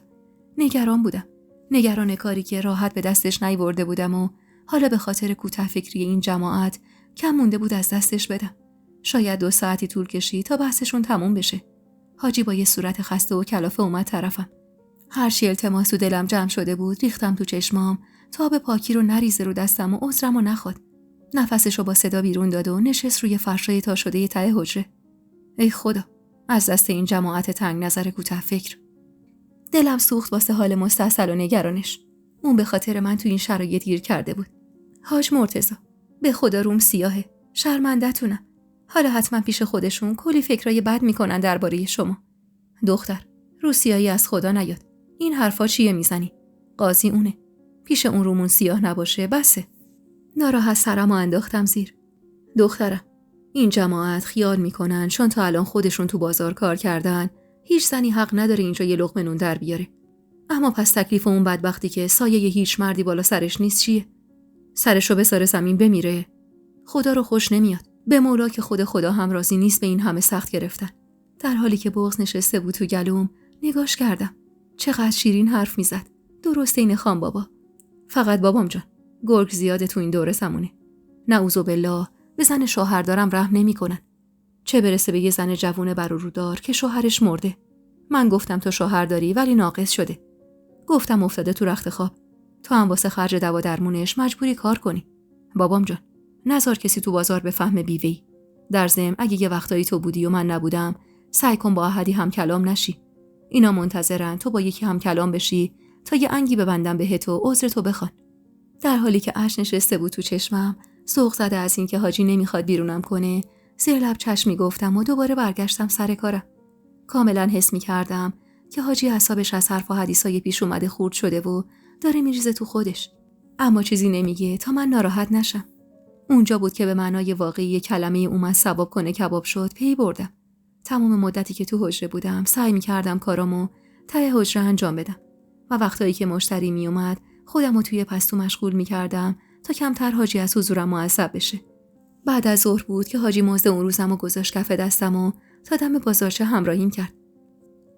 نگران بودم. نگران کاری که راحت به دستش نیورده بودم و حالا به خاطر کوته فکری این جماعت کم مونده بود از دستش بدم. شاید 2 ساعتی طول کشید تا بحثشون تموم بشه. حاجی با یه صورت خسته و کلافه اومد طرفم. هر چی التماس و دلم جمع شده بود ریختم تو چشمام تا به پاکی رو نریزه رو دستم و عذرمو نخواد. نفسشو با صدا بیرون داد و نشست روی فرشای تا شده ته حجره. ای خدا، از دست این جماعت تنگ نظر کوته فکر. دلم سوخت واسه حال مستصل و نگرانش. اون به خاطر من تو این شرایط گیر کرده بود. حاج مرتضی، به خدا روم سیاهه. شرمنده‌تونم. حالا حتما پیش خودشون کلی فکرای بد میکنن درباره شما. دختر، روسیایی از خدا نیاد. این حرفا چیه میزنی؟ قاضی اونه. پیش اون رومون سیاه نباشه بسه. ناراحت سرمو انداختم زیر. دخترم، این جماعت خیال میکنن چون تا الان خودشون تو بازار کار کردن، هیچ زنی حق نداره اینجا یه لقمه نون در بیاره. اما پس تکلیف اون بدبختی که سایه هیچ مردی بالا سرش نیست چیه؟ سرشو بساره زمین بمیره. خدا رو خوش نمیاد. به مولا که خدا هم راضی نیست به این همه سخت گرفتن. در حالی که بغض نشسته بود تو گلوم نگاش کردم. چقدر شیرین حرف میزد. درست این خان بابا. فقط بابام جان، گرگ زیاده تو این دوره زمونه. نعوذ بالله، به زن شوهردارم رحم نمیکنن. چه برسه به یه زن جوون برورودار که شوهرش مرده. من گفتم تو شوهر داری ولی ناقص شده. گفتم افتاده تو رخت خواب. تو هم واسه خرج دوا درمونش مجبوری کار کنی. بابام جان، نذار کسی تو بازار بفهمه بیوه‌ای. در ضمن اگه یه وقتایی تو بودی و من نبودم، سعی کن با احدی هم کلام نشی. اینا منتظرن تو با یکی هم کلام بشی تا یه انگی ببندم بهت و عذر تو بخوان. در حالی که اشک نشسته بود تو چشمم، سوق زده از این که حاجی نمیخواد بیرونم کنه، زیر لب چشمی گفتم و دوباره برگشتم سر کارم. کاملا حس می‌کردم که حاجی اعصابش از حرف و حدیثای پیش اومده خورد شده و داره میریزه تو خودش. اما چیزی نمیگه تا من ناراحت نشم. اونجا بود که به معنای واقعی کلمه اومد ثواب کنه کباب شد پی بردم. تمام مدتی که تو حجره بودم سعی می‌کردم کارامو ته حجره انجام بدم و وقتایی که مشتری میومد خودمو توی پستو مشغول می‌کردم تا کمتر حاجی از حضورم معذب بشه. بعد از ظهر بود که حاجی مزد اون روزمو گذاشت کف دستم و تا دم بازارچه همراهیم کرد.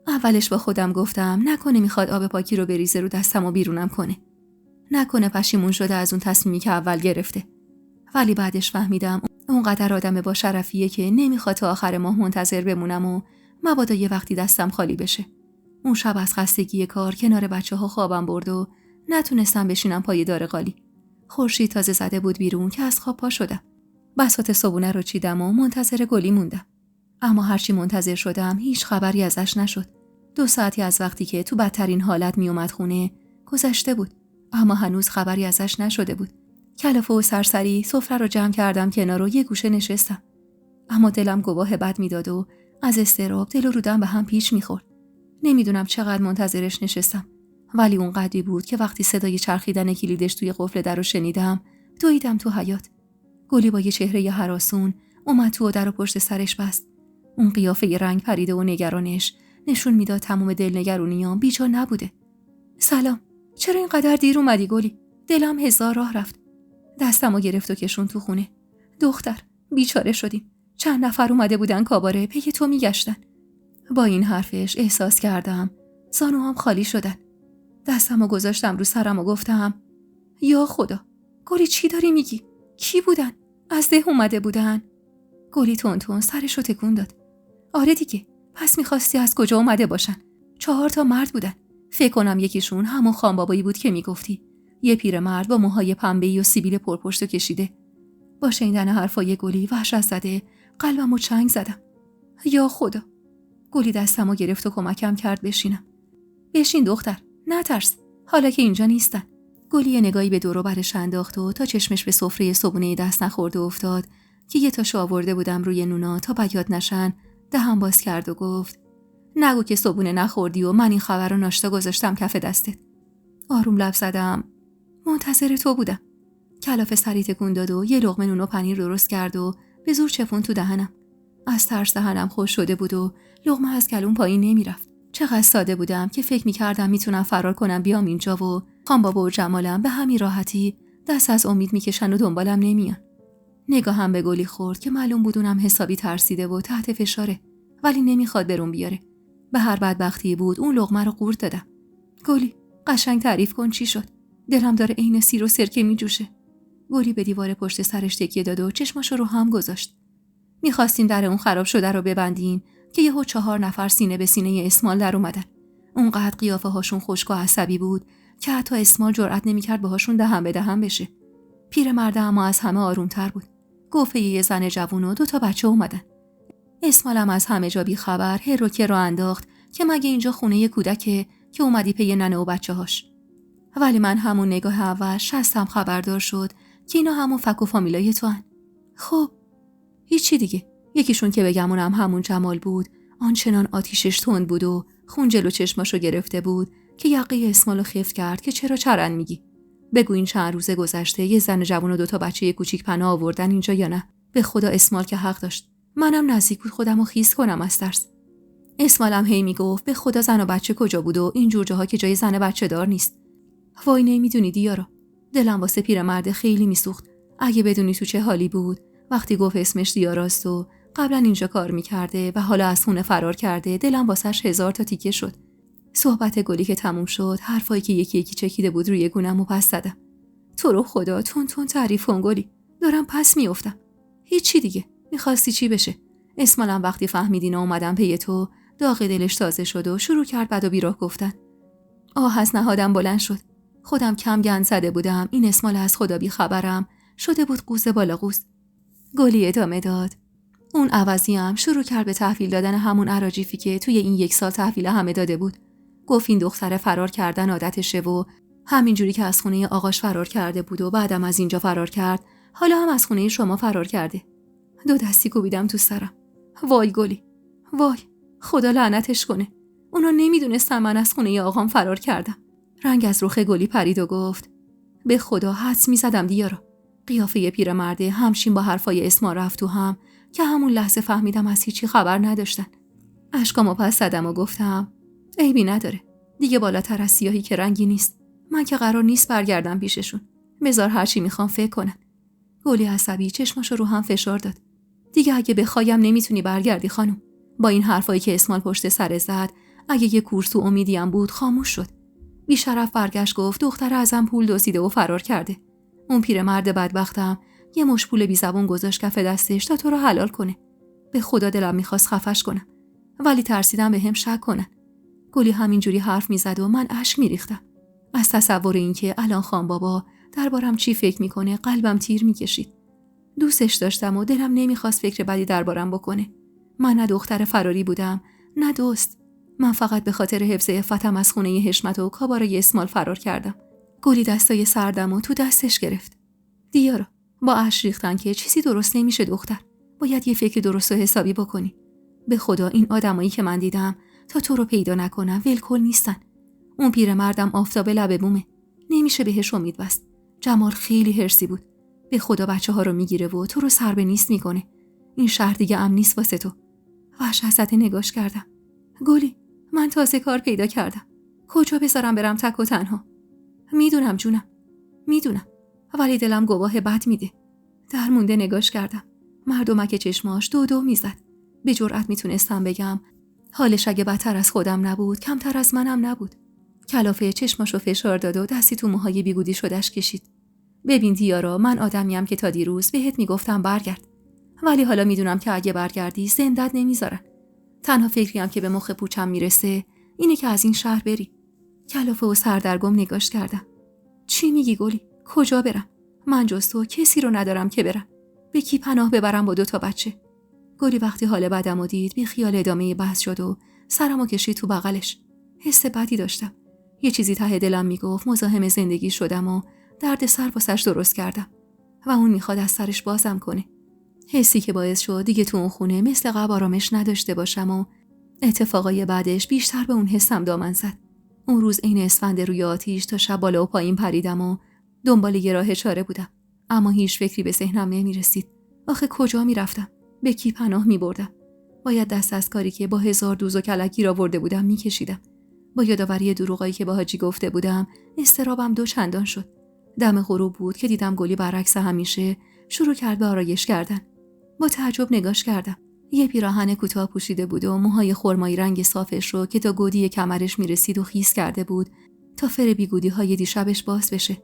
اولش با خودم گفتم نکنه میخواد آب پاکی رو بریزه رو دستم و بیرونم کنه. نکنه پشیمون شده از اون تصمیمی که اول گرفته. ولی بعدش فهمیدم اونقدر آدم با شرفیه که نمیخواد تا آخر ماه منتظر بمونم و مبادا یه وقتی دستم خالی بشه. اون شب از خستگی کار کنار بچه‌ها خوابم برد و نتونستم بشینم پای دار قالی. خورشید تازه زده بود بیرون که از خواب پا شدم. بساط صبونه رو چیدم و منتظر گلی موندم. اما هرچی منتظر شدم هیچ خبری ازش نشد. 2 ساعتی از وقتی که تو بدترین حالت می اومد خونه گذشته بود، اما هنوز خبری ازش نشده بود. کلافه و سرسری سفره رو جمع کردم کنار و یه گوشه نشستم. اما دلم گواه بد میداد و از اضطراب دل و رودم به هم پیچ میخورد. نمیدونم چقدر منتظرش نشستم، ولی اون قدری بود که وقتی صدای چرخیدن کلیدش توی قفل در رو شنیدم دویدم تو حیاط. گلی با یه چهره هراسون اومد تو و در و پشت سرش بست. اون قیافه رنگ پریده و نگرانش نشون میداد تمام دلنگرونیام بیجا نبوده. سلام، چرا اینقدر دیر اومدی گلی؟ دلم هزار راه رفت. دستمو گرفت و کشون تو خونه. دختر، بیچاره شدیم. چند نفر اومده بودن کاباره پی تو میگشتن. با این حرفش احساس کردم زانوام خالی شدن. دستمو گذاشتم رو سرم و گفتم یا خدا، گلی چی داری میگی؟ کی بودن؟ از ده اومده بودن؟ گلی تون سرشو تکون داد. آره دیگه، پس میخواستی از کجا اومده باشن؟ 4 تا مرد بودن. فکر کنم یکیشون همون خان بابایی بود که میگفتی. یه پیرمرد با موهای پنبه‌ای و سیبیل پرپشت کشیده. با شنیدن حرفای گلی وحشت زده قلبمو چنگ زدم. یا خدا. گلی دستمو گرفت و کمکم کرد بشینم. بشین دختر، نترس. حالا که اینجا نیستن. گلی نگاهی به دور و برش انداخت و تا چشمش به سفره صبونه دست نخورده افتاد که یه تاشو آورده بودم روی نونا تا بیاد نشن، دهن باز کرد و گفت نگو که صبونه نخوردی و من این خبر رو ناشتا گذاشتم کف دستت. آروم لب زدم. منتظر تو بودم. کلافه سری تکون داد و یه لقمه نون و پنیر درست کرد و به زور چپون تو دهنم. از ترس دهنم خوش شده بود و لقمه از گلوم پایین نمیرفت. چقدر ساده بودم که فکر می‌کردم میتونم فرار کنم بیام اینجا و خان بابا و جمالم به همین راحتی دست از امید میکشن و دنبالم نمیان. نگاهم به گلی خورد که معلوم بود اونم حسابی ترسیده و تحت فشاره، ولی نمیخواد برون بیاره. به هر بدبختی بود اون لقمه رو قورت دادم. گلی، قشنگ تعریف کن چی شد؟ دلم داره عین سیر و سرکه میجوشه. گلی به دیوار پشت سرش تکیه داد و چشماشو رو هم گذاشت. میخواستیم در اون خراب شده رو ببندیم که یهو 4 نفر سینه به سینه اسمال در اومدن. اونقدر قیافه هاشون خشک و عصبی بود که حتی اسمال جرئت نمیکرد باهاشون دهن به دهن بشه. پیرمرد اما از همه آرومتر بود. گفت یه زن جوون و 2 بچه اومدن. اسمالم از همه جا بی خبر هر رو انداخت که مگه اینجا خونه کودکه که اومدی پی ننه و بچه‌هاش. ولی من همون نگاه اول شستم خبردار شد که اینا همون فک و فامیلای تو هن. خب هیچی دیگه. یکیشون که بگمونم همون جمال بود، آنچنان آتیشش تند بود و خون جلو چشماشو گرفته بود که یقه اسمالو خفت کرد که چرا چرند میگی؟ بگو این چند روز گذشته یه زن جوون و 2 بچه کوچیک پناه آوردن اینجا یا نه؟ به خدا اسمال که حق داشت. منم نزدیک بود خودمو خیس کنم از ترس. اسمالم هی میگفت به خدا زن و بچه کجا بود و این جور جاها که جای زن بچه دار نیست. وای نمیدونی دیارا، دلم واسه پیرمرد خیلی میسوخت. اگه بدونی تو چه حالی بود وقتی گفت اسمش دیاراست و قبلا اینجا کار میکرده و حالا از خونه فرار کرده، دلم واسش 1000 تا تیکه شد. صحبت گلی که تموم شد، حرفایی که یکی یکی چکیده بود روی گونه‌مو پس زدم. تو رو خدا تون تعریف کن گلی، دارم پس میافتم. هیچی دیگه. میخواستی چی بشه؟ اسمالم وقتی فهمیدین و اومدم پی تو، داغ دلش تازه شد و شروع کرد بد و بیراه گفتن. آه از نهادم بلند شد. خودم کم گند زده بودم، این اسمال از خدا بی خبرم شده بود قوز بالا قوز. گلی ادامه داد. اون عوضی هم شروع کرد به تحویل دادن همون اراجیفی که توی این 1 سال تحویل همه داده بود. گفت این دختر فرار کردن عادتشه و همینجوری که از خونه آقاش فرار کرده بود و بعدم از اینجا فرار کرد، حالا هم از خونه شما فرار کرده. 2 دستی کوبیدم تو سرم. وای گلی، وای، خدا لعنتش کنه. اونا نمیدونستن من از خونه آقام فرار کردم. رنگ از رخ گلی پرید و گفت به خدا حدس میزدم دیارا. قیافه پیرمرده همشین با حرفای اسما رفت تو هم که همون لحظه فهمیدم از هیچی خبر نداشتن. اشکامو پس زدم و گفتم عیبی نداره. دیگه بالاتر از سیاهی که رنگی نیست. من که قرار نیست برگردم پیششون. بذار هرچی میخوام فکر کنن. گلی عصبی چشماشو رو هم فشار داد. دیگه اگه بخوایم نمیتونی برگردی خانم. با این حرفایی که اسمال پشت سر زد، اگه یه کورس و امیدی هم بود خاموش شد. بیشرف برگشت گفت دختر ازم پول دزدیده و فرار کرده. اون پیرمرد بدبختم یه مش پول بی زبون گذاشت کف دستش تا تو رو حلال کنه. به خدا دلم میخواست خفش کنم، ولی ترسیدم بهم شک کنن. گلی همینجوری حرف میزد و من اشک میریختم. از تصور اینکه الان خان بابا دربارم چی فکر میکنه قلبم تیر میکشید. دوستش داشتم و دلم نمیخواست فکر بدی دربارم بکنه. من نه دختر فراری بودم نه دوست. من فقط به خاطر حفظ عفتم از خونه حشمت و کابارای اسمال فرار کردم. گلی دستای سردم و تو دستش گرفت. دیارا، با اشک ریختن که چیزی درست نمیشه دختر. باید یه فکر درست و حسابی بکنی. به خدا این آدمایی که من دیدم تا تو رو پیدا نکنم ولکل نیستن. اون پیرمردم آفتاب لب بومه. نمیشه بهش امید بست. جمال خیلی حرصی بود. به خدا بچه‌ها رو میگیره و تو رو سر به نیست میکنه. این شهر دیگه امن نیست واسه تو. وحشت نگاش کردم. گلی، من تازه کار پیدا کردم. کجا بذارم برم تک و تنها؟ میدونم جونم. میدونم. ولی دلم گواه بد میده. در مونده نگاش کردم. مردمک چشماش دو میزد. به جرئت میتونستم بگم حالش اگه بدتر از خودم نبود کمتر از منم نبود. کلافه چشماشو فشار داد و دستی تو موهای بیگودی شدش کشید. ببین دیارا، من آدمیم که تا دیروز بهت میگفتم برگرد. ولی حالا میدونم که اگه برگردی زندت نمیذارن. تنها فکریم که به مخ پوچم میرسه اینه که از این شهر بری. کلافه و سردرگم نگاش کردم. چی میگی گلی؟ کجا برم؟ من جز تو کسی رو ندارم که برم. به کی پناه ببرم با 2 بچه؟ گلی وقتی حال بدمو دید بی خیال ادامه بحث شد و سرمو کشید تو بغلش. حس بدی داشتم. یه چیزی ته دلم میگفت مزاحم زندگی شدم و درد سر واسش درست کردم و اون میخواد از سرش بازم کنه. حسی که باعث شد دیگه تو اون خونه مثل قبل آرامش نداشته باشم و اتفاقای بعدش بیشتر به اون حسم دامن زد. اون روز عین اسفند روی آتیش تا شب بالا و پایین پریدم و دنبال یه راه چاره بودم، اما هیچ فکری به ذهنم نمیرسید. آخه کجا میرفتم؟ به کی پناه میبردم؟ باید دست از کاری که با 1000 دوز و کلک گیر آورده بودم میکشیدم. با یادآوری دروغایی که با حاجی گفته بودم استرابم 2 چندان شد. دم غروب بود که دیدم گلی برعکس همیشه شروع کرد به آرایش کردن. با تعجب نگاش کردم. یه پیراهن کوتاه پوشیده بود و موهای خرمایی رنگ صافش رو که تا گودی کمرش میرسید و خیس کرده بود تا فر بیگودی‌های دیشبش باز بشه.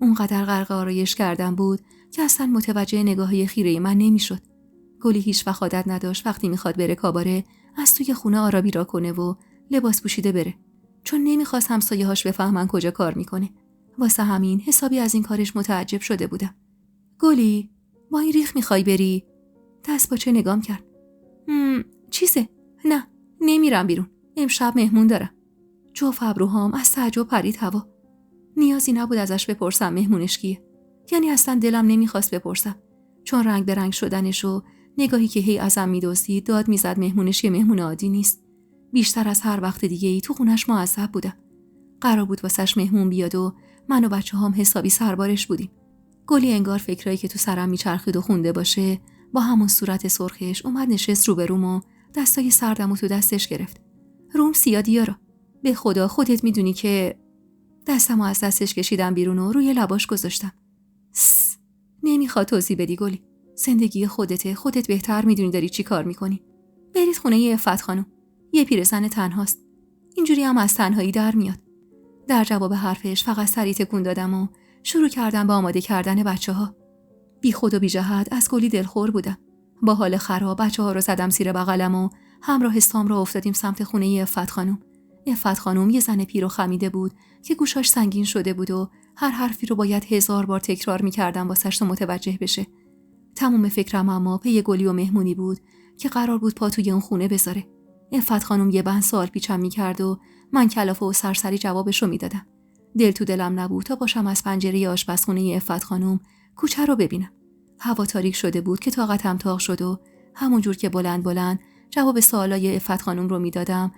اونقدر غرق آرایش کردن بود که اصلا متوجه نگاهی خیره من نمیشد. گلی هیچ وقت عادت نداشت وقتی میخواد بره کاباره از توی خونه آرابی را کنه و لباس پوشیده بره، چون نمیخواست همسایه‌هاش بفهمن کجا کار میکنه. واسه همین حسابی از این کارش متعجب شده بودم. گلی، با این ریخ میخوای بری؟ دست باچه نگام کرد. چیزه؟ نه، نمیرم بیرون. امشب مهمون دارم. جفت ابروهام از تعجب پرید هوا. نیازی نبود ازش بپرسم مهمونش کیه. یعنی اصلا دلم نمیخواست بپرسم، چون رنگ به رنگ شدنش و نگاهی که هی ازم میدوزید داد میزد مهمونش یه مهمون عادی نیست. بیشتر از هر وقت دیگه ای تو خونش معذب بودم. قرار بود واسش مهمون بیاد و من و بچه‌هام حسابی سربارش بودیم. گلی انگار فکرایی که تو سرم میچرخید و خونده باشه، با همون صورت سرخش اومد نشست روبروم و دستای سردمو تو دستش گرفت. روم سیادیارا، به خدا خودت میدونی که... دستمو از دستش کشیدم بیرون و روی لباش گذاشتم. نمیخواد توضیح بدی گلی. زندگی خودته، خودت بهتر میدونی داری چی کار میکنی. برید خونه یه عفت خانم. یه پیرزن تنهاست. اینجوری هم از تنهایی در میاد. در جواب حرفش فقط سری تکون دادم و شروع کردم به آماده کردن بچه‌ها. بی خود و بی جهت از گلی دلخور بودم. با حال خراب بچه‌ها رو زدم زیر بغلم و همراه سام را افتادیم سمت خونه یه عفت خانم. عفت خانم یه زن پیر و خمیده بود که گوشاش سنگین شده بود و هر حرفی رو باید 1000 بار تکرار می‌کردم واسش تا متوجه بشه. تمام فکرم اما پی گلی و مهمونی بود که قرار بود پا توی اون خونه بذاره. عفت خانم یه بند سوال پیچم می‌کرد و من کلافه و سرسری جوابشو میدادم. دل تو دلم نبود تا باشم از پنجره آشپزخونه عفت خانم کوچه رو ببینم. هوا تاریک شده بود که طاقتم تاق شد و همونجور که بلند جواب سوالای عفت خانم رو میدادم،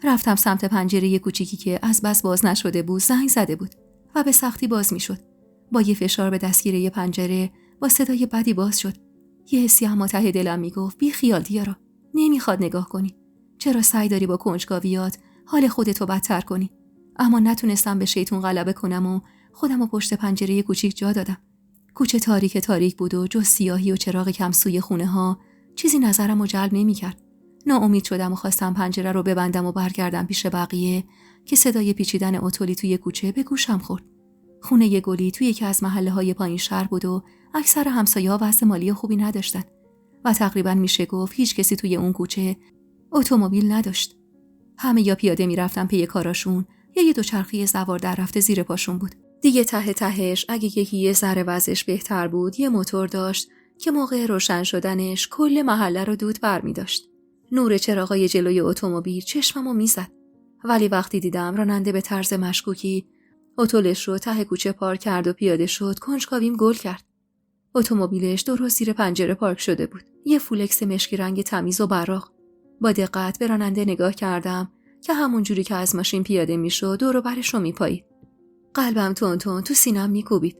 رفتم سمت پنجره کوچیکی که از بس باز نشده بود زنگ زده بود و به سختی باز میشد. با یه فشار به دستگیره پنجره با صدای بدی باز شد. یه حسی اما ته دلم میگفت بی خیال دیارا، نمیخواد نگاه کنی. چرا سعی داری با کنجکاویات حال خودتو بدتر کنی؟ اما نتونستم به شیطون غلبه کنم و خودمو پشت پنجره کوچیک جا دادم. کوچه تاریک بود و جز سیاهی و چراغ کم سوی خونه ها چیزی نظرمو جلب نمی‌کرد. ناامید شدم و خواستم پنجره رو ببندم و برگردم پیش بقیه که صدای پیچیدن اتولی توی کوچه به گوشم خورد. خونه گلی توی یکی از محله‌های پایین شهر بود و اکثر همسایه‌ها وضع مالی خوبی نداشتن و تقریباً میشه گفت هیچ کسی توی اون کوچه اتومبیل نداشت. همه یا پیاده میرفتن پی کاراشون یا یه دوچرخه سوار در رفته زیر پاشون بود. دیگه تهش اگه یکی یه ذره وضعش بهتر بود یه موتور داشت که موقع روشن شدنش کل محله رو دود برمی داشت. نور چراغای جلوی اتومبیل چشممو میزد. ولی وقتی دیدم راننده به طرز مشکوکی اتولش رو ته کوچه پارک کرد و پیاده شد، کنجکاویم گل کرد. اتومبیلش درست زیر پنجره پارک شده بود. یه فولکس مشکی رنگ تمیز و براق. با دقت به راننده نگاه کردم که همون جوری که از ماشین پیاده میشد دور و برش رو میپایید. قلبم تون تو سینم میکوبید.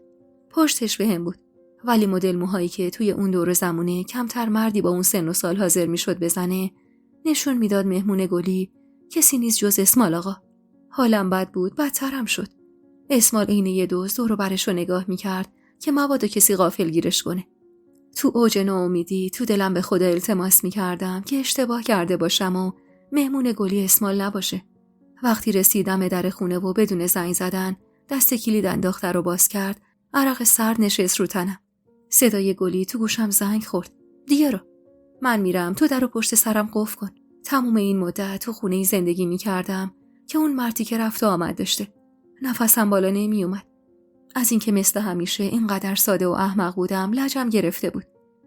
پشتش بهم بود. ولی مدل موهایی که توی اون دور زمونه کمتر مردی با اون سن و سال حاضر میشد بزنه نشون میداد مهمون گلی کسی نیست جز اسمال آقا. حالم بد بود، بدترم شد. اسمال عینه یه دوز دور و برش رو نگاه میکرد که مبادا کسی غافلگیرش کنه. تو اوج ناامیدی تو دلم به خدا التماس میکردم که اشتباه کرده باشم و مهمون گلی اسمال نباشه. وقتی رسیدم در خونه و بدون زنگ زدن دست کلید انداخته رو باز کرد، عرق سرد نشست رو تنم. صدای گلی تو گوشم زنگ خورد. دیارا، من میرم، تو در رو پشت سرم قفل کن. تموم این مدت تو خونه‌ای زندگی میکردم که اون مردی که رفت و آمد داشته. نفسم بالا نمی اومد. از اینکه مثل همیشه اینقدر ساده و احمق بودم لجم گرفته بود.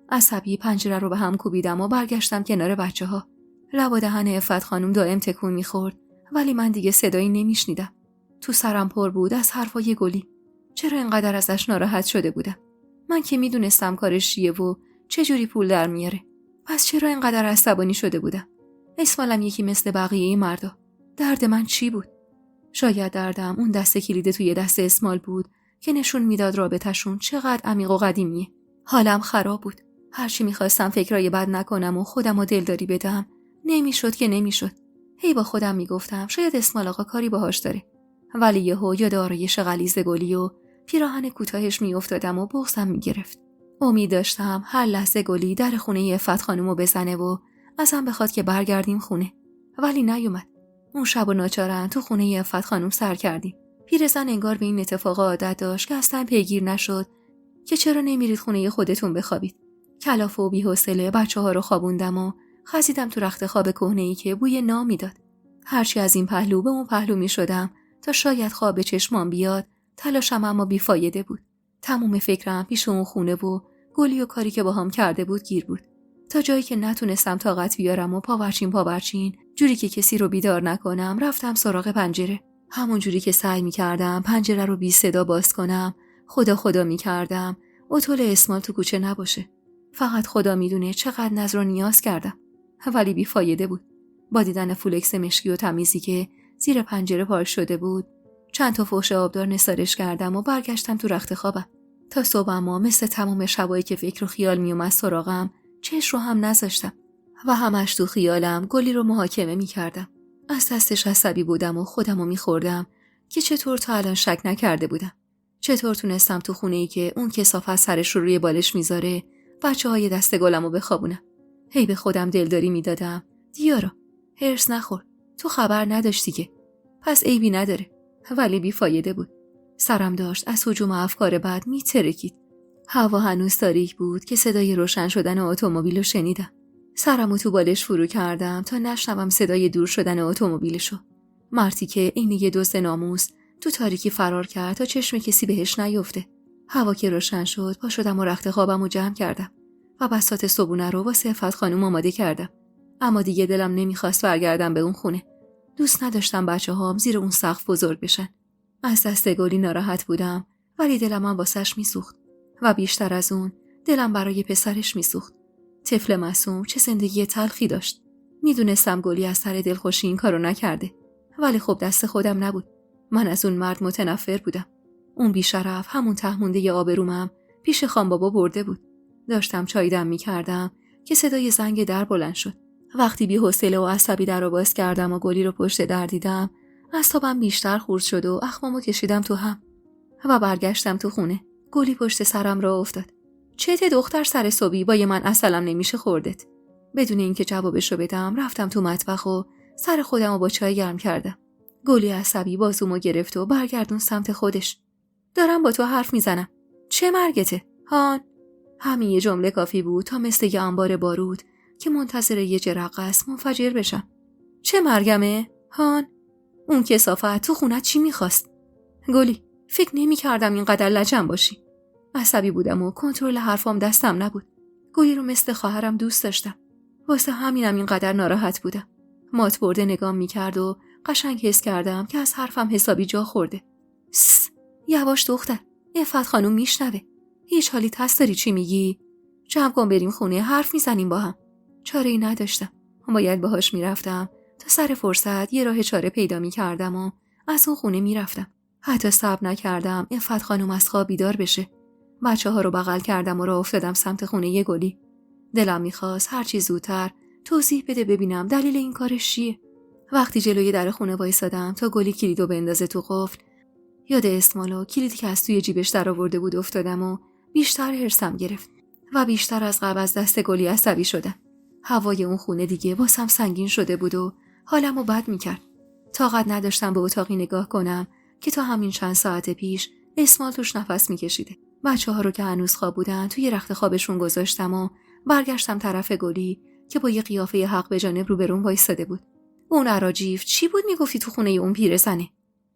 عصبی پنجره رو به هم کوبیدم و برگشتم کنار بچه‌ها. لب و دهن عفت خانم دائم تکون میخورد ولی من دیگه صدایی نمیشنیدم. تو سرم پر بود از حرفای گلی. چرا اینقدر ازش ناراحت شده بودم؟ من که میدونستم کارش چیه و چجوری پول در میاره. پس چرا اینقدر عصبانی شده بودم؟ اسمالم یکی مثل بقیه این مردا. درد من چی بود؟ شاید دردم اون دست کلید توی دست اسمال بود که نشون میداد رابطه‌شون چقدر عمیق و قدیمیه. حالم خراب بود. هرچی میخواستم فکرای بد نکنم و خودمو دلداری بدم نمیشد که نمیشد. هی با خودم میگفتم شاید اسمال آقا کاری باهاش داره. ولی یهو یاد آرایش غلیظ گلی و پیراهن کوتاهش میافتادم و بغضم میگرفت. امید داشتم هر لحظه گلی در خونه عفت خانومو بزنه و ازم بخواد که برگردیم خونه. ولی نیومد. اون شب و ناچارن تو خونه عفت خانوم سر کردیم. پیرزن انگار به این اتفاق عادت داشت که اصلا پیگیر نشد که چرا نمیرید خونه خودتون بخوابید. کلافه و بی‌حوصله بچه‌ها رو خوابوندم و خزیدم تو رخت خواب کهنه‌ای که بوی نام میداد. هرچی از این پهلو به اون پهلو میشدم تا شاید خواب چشمام بیاد، تلاشم اما بیفایده بود. تمام فکرم پیش اون خونه و گلی و کاری که با هم کرده بود گیر بود. تا جایی که نتونستم طاقت بیارم و پاورچین جوری که کسی رو بیدار نکنم رفتم سراغ پنجره. همون جوری که سعی می‌کردم پنجره رو بی صدا باز کنم، خدا می‌کردم اتول اسمال تو کوچه نباشه. فقط خدا میدونه چقدر نذر و نیاز کردم، ولی بیفایده بود. با دیدن فولکس مشکی و تمیزی که زیر پنجره پارک شده بود، چند تا فحش آبدار نثارش کردم و برگشتم تو رخت خوابم. تا صبح اما مثل تمام شبایی که فکر و خیال میومد سراغم چش رو هم نذاشتم و همش تو خیالم گلی رو محاکمه میکردم. از دستش عصبی بودم و خودم رو میخوردم که چطور تا الان شک نکرده بودم. چطور تونستم تو خونه‌ای که اون کثافت سرش رو روی بالش میذاره بچه‌های دست گلمو بخوابونم. هی به خودم دلداری میدادم دیارا هرس نخور، تو خبر نداشتی که، پس عیبی نداره. ولی بیفایده بود. سرم داشت از هجوم افکار بد میترکید. هوا هنوز تاریک بود که صدای روشن شدن اتومبیل رو شنیدم. سرمو تو بالش فرو کردم تا نشنوم صدای دور شدن اتومبیلشو. مردی که این یه دزد ناموس تو تاریکی فرار کرد تا چشم کسی بهش نیفته. هوا که روشن شد پا شدم و رخت خوابمو جمع کردم و بساط صبونه رو واسه عفت خانم آماده کردم. اما دیگه دلم نمیخواست برگردم به اون خونه. دوست نداشتم بچه‌هام زیر اون سقف بزرگ بشن. از دست گلی ناراحت بودم، ولی دلم هم واسش میسوخت و بیشتر از اون دلم برای پسرش میسوخت. طفل معصوم چه زندگی تلخی داشت. میدونستم گلی از سر دلخوشی این کارو نکرده، ولی خب دست خودم نبود. من از اون مرد متنفر بودم. اون بیشرف همون تهمونده آبرومم پیش خانبابا برده بود. داشتم چای دم میکردم که صدای زنگ در بلند شد. وقتی بی‌حوصله و عصبی در رو باز کردم و گلی رو پشت در دیدم، اعصابم بیشتر خورد شد و اخمامو کشیدم تو هم و برگشتم تو خونه. گلی پشت سرم راه افتاد. چته دختر سر صبحی با من اصلم نمیشه خوردت. بدون اینکه جوابشو بدم رفتم تو مطبخ و سر خودمو با چای گرم کردم. گلی عصبی بازومو گرفت و برگردون سمت خودش. دارم با تو حرف میزنم. چه مرگته؟ هان. همین یه جمله کافی بود تا مثل یه انبار بارود که منتظر یه جرقه است منفجر بشم. چه مرگمه؟ هان. اون کثافت تو خونت چی میخواست؟ گلی، فکر نمی کردم اینقدر لجن باشی. عصبی بودم و کنترل حرفام دستم نبود. گلی رو مثل خواهرم دوست داشتم. واسه همینم اینقدر ناراحت بودم. مات برده نگام میکرد و قشنگ حس کردم که از حرفم حسابی جا خورده. یواش دختر، عفت خانم میشنوه. هیچ حالی هست داری چی میگی؟ جمع کن بریم خونه حرف میزنیم با هم. چاره‌ای نداشتم. باید باهاش میرفتم تا سر فرصت یه راه چاره پیدا میکردم و از اون خونه میرفتم. حتی صبر نکردم عفت خانم از خواب بیدار بشه. بچه‌ها رو بغل کردم و راه افتادم سمت خونه گلی. دلم میخواست هر چی زودتر توضیح بده ببینم دلیل این کارش چیه. وقتی جلوی در خونه وایسادم تا گلی کلیدو بندازه تو قفل، یاد اسمال و کلیدی که از توی جیبش درآورده بود افتادم و بیشتر هرسم گرفت و بیشتر از قبل از دست گلی عصبی شدم. هوای اون خونه دیگه واسم سنگین شده بود و حالمو بد میکرد. طاقت نداشتم به اتاقی نگاه کنم که تا همین چند ساعت پیش اسمال توش نفس میکشیده. بچه‌ها رو که هنوز خواب بودن توی رخت خوابشون گذاشتم و برگشتم طرف گلی که با یه قیافه حق به جانب روبرون وایساده بود. اون اراجیف چی بود میگفتی تو خونه اون پیرزنه؟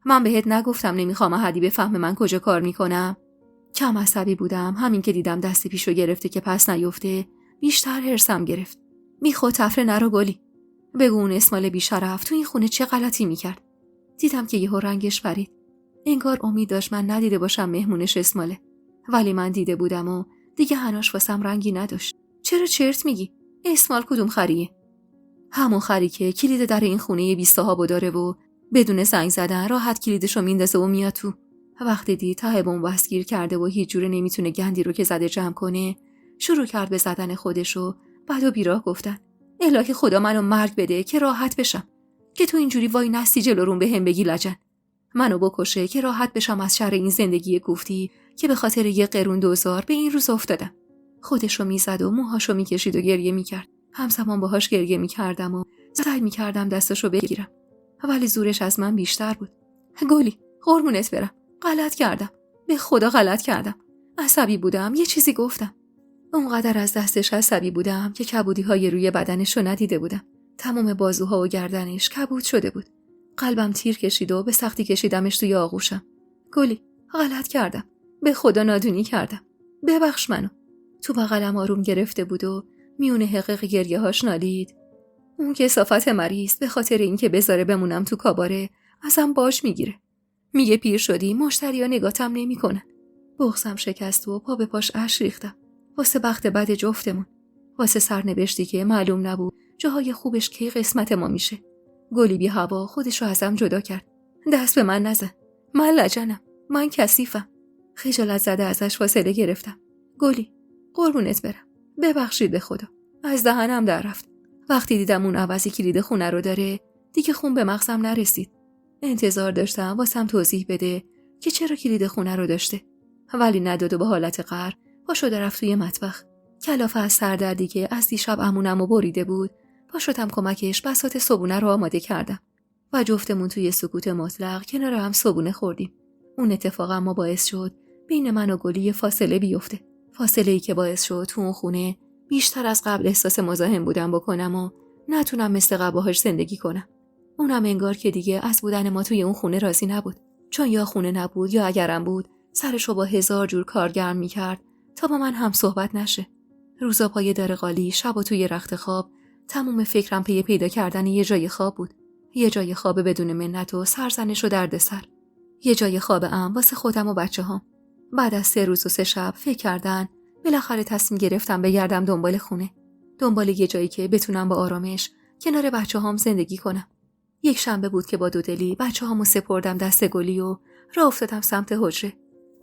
من بهت نگفتم نمیخوام احدی بفهمه من کجا کار میکنم؟ کم عصبی بودم. همین که دیدم دست پیشو گرفته که پس نیفته بیشتر هرسم گرفت. میخواد تفره نرو گلی. بگو اون اسمال بیشرف تو این خونه چه غلطی میکرد؟ دیدم که یهو رنگش پرید. انگار امید داشت من ندیده باشم مهمونش اسماله. ولی من دیده بودم و دیگه هناش واسم رنگی نداشت. چرا چرت میگی؟ اسمال کدوم خریه؟ همون خری که کلید در این خونه 20 صاحبو داره و بدون زنگ زدن راحت کلیدشو میندازه و میاد تو. وقتی دید ته بن‌بست گیر کرده و هیچ جوره نمیتونه گندی رو که زده جمع کنه، شروع کرد به زدن خودشو. بعد و بیراه گفتن الهی خدا منو مرگ بده که راحت بشم، که تو اینجوری وای نستی جلو روم بهم بگی لجن. منو بکشه که راحت بشم از شر این زندگی کوفتی که به خاطر یه قرون دوزار به این روز افتادم. خودشو میزد و موهاشو میکشید و گریه میکرد. همزمان باهاش گریه میکردم و سعی میکردم دستشو بگیرم، ولی زورش از من بیشتر بود. گلی، قربونت برم، غلط کردم، به خدا غلط کردم. عصبی بودم، یه چیزی گفتم. اونقدر از دستش عصبی بودم که کبودی‌های روی بدنشو ندیده بودم. تمام بازوها و گردنش کبود شده بود. قلبم تیر کشید و به سختی کشیدمش توی آغوشم. گلی، غلط کردم. به خدا نادونی کردم. ببخش منو. تو بغلم آروم گرفته بود و میونه حقیق گریه هاش نالید. اون کثافت مریض به خاطر اینکه بذاره بمونم تو کاباره ازم باج میگیره. میگه پیر شدی، مشتریا نگاتم نمیکنن. بغضم شکست و پا به پاش اشک ریختم. واسه بخت بد جفتمون. واسه سرنوشتی که معلوم نبود جاهای خوبش کی قسمت ما میشه. گلی بی هوا خودشو ازم جدا کرد. دست به من نزن. من لجنم. من کثیفم. خجالت زده ازش فاصله گرفتم. گلی، قربونت برم. ببخشید به خدا. از دهنم در رفت. وقتی دیدم اون عوضی کلید خونه رو داره، دیگه خون به مغزم نرسید. انتظار داشتم واسم توضیح بده که چرا کلید خونه رو داشته. ولی نداد و به حالت قهر پا شده رفت توی مطبخ. کلافه از سردردی که از دیشب عمونمو بریده بود، پا شدم کمکش بساط صبونه رو آماده کردم و جفتمون توی سکوت مطلق کنار هم صبونه خوردیم. اون اتفاق اما باعث شد بین من و گلی فاصله بیفته. فاصله‌ای که باعث شد تو اون خونه بیشتر از قبل احساس مزاحم بودم بکنم و نتونم مثل قبل باهاش زندگی کنم. اونم انگار که دیگه از بودن ما توی اون خونه راضی نبود. چون یا خونه نبود یا اگرم بود سرشو با 1000 جور کار گرم می‌کرد تا با من هم صحبت نشه. روزا پای در قالی، شبا توی رخت خواب، تموم فکرم پی پیدا کردن یه جای خواب بود. یه جای خواب بدون منت و سرزنش و دردسر. یه جای خواب امن واسه خودم و بچه‌هام. بعد از 3 روز و 3 شب فکر کردن، بالاخره تصمیم گرفتم بگردم دنبال خونه. دنبال یه جایی که بتونم با آرامش کنار بچه‌هام زندگی کنم. یک شنبه بود که با دودلی بچه‌هامو سپردم دست گلی و راه افتادم سمت حجره.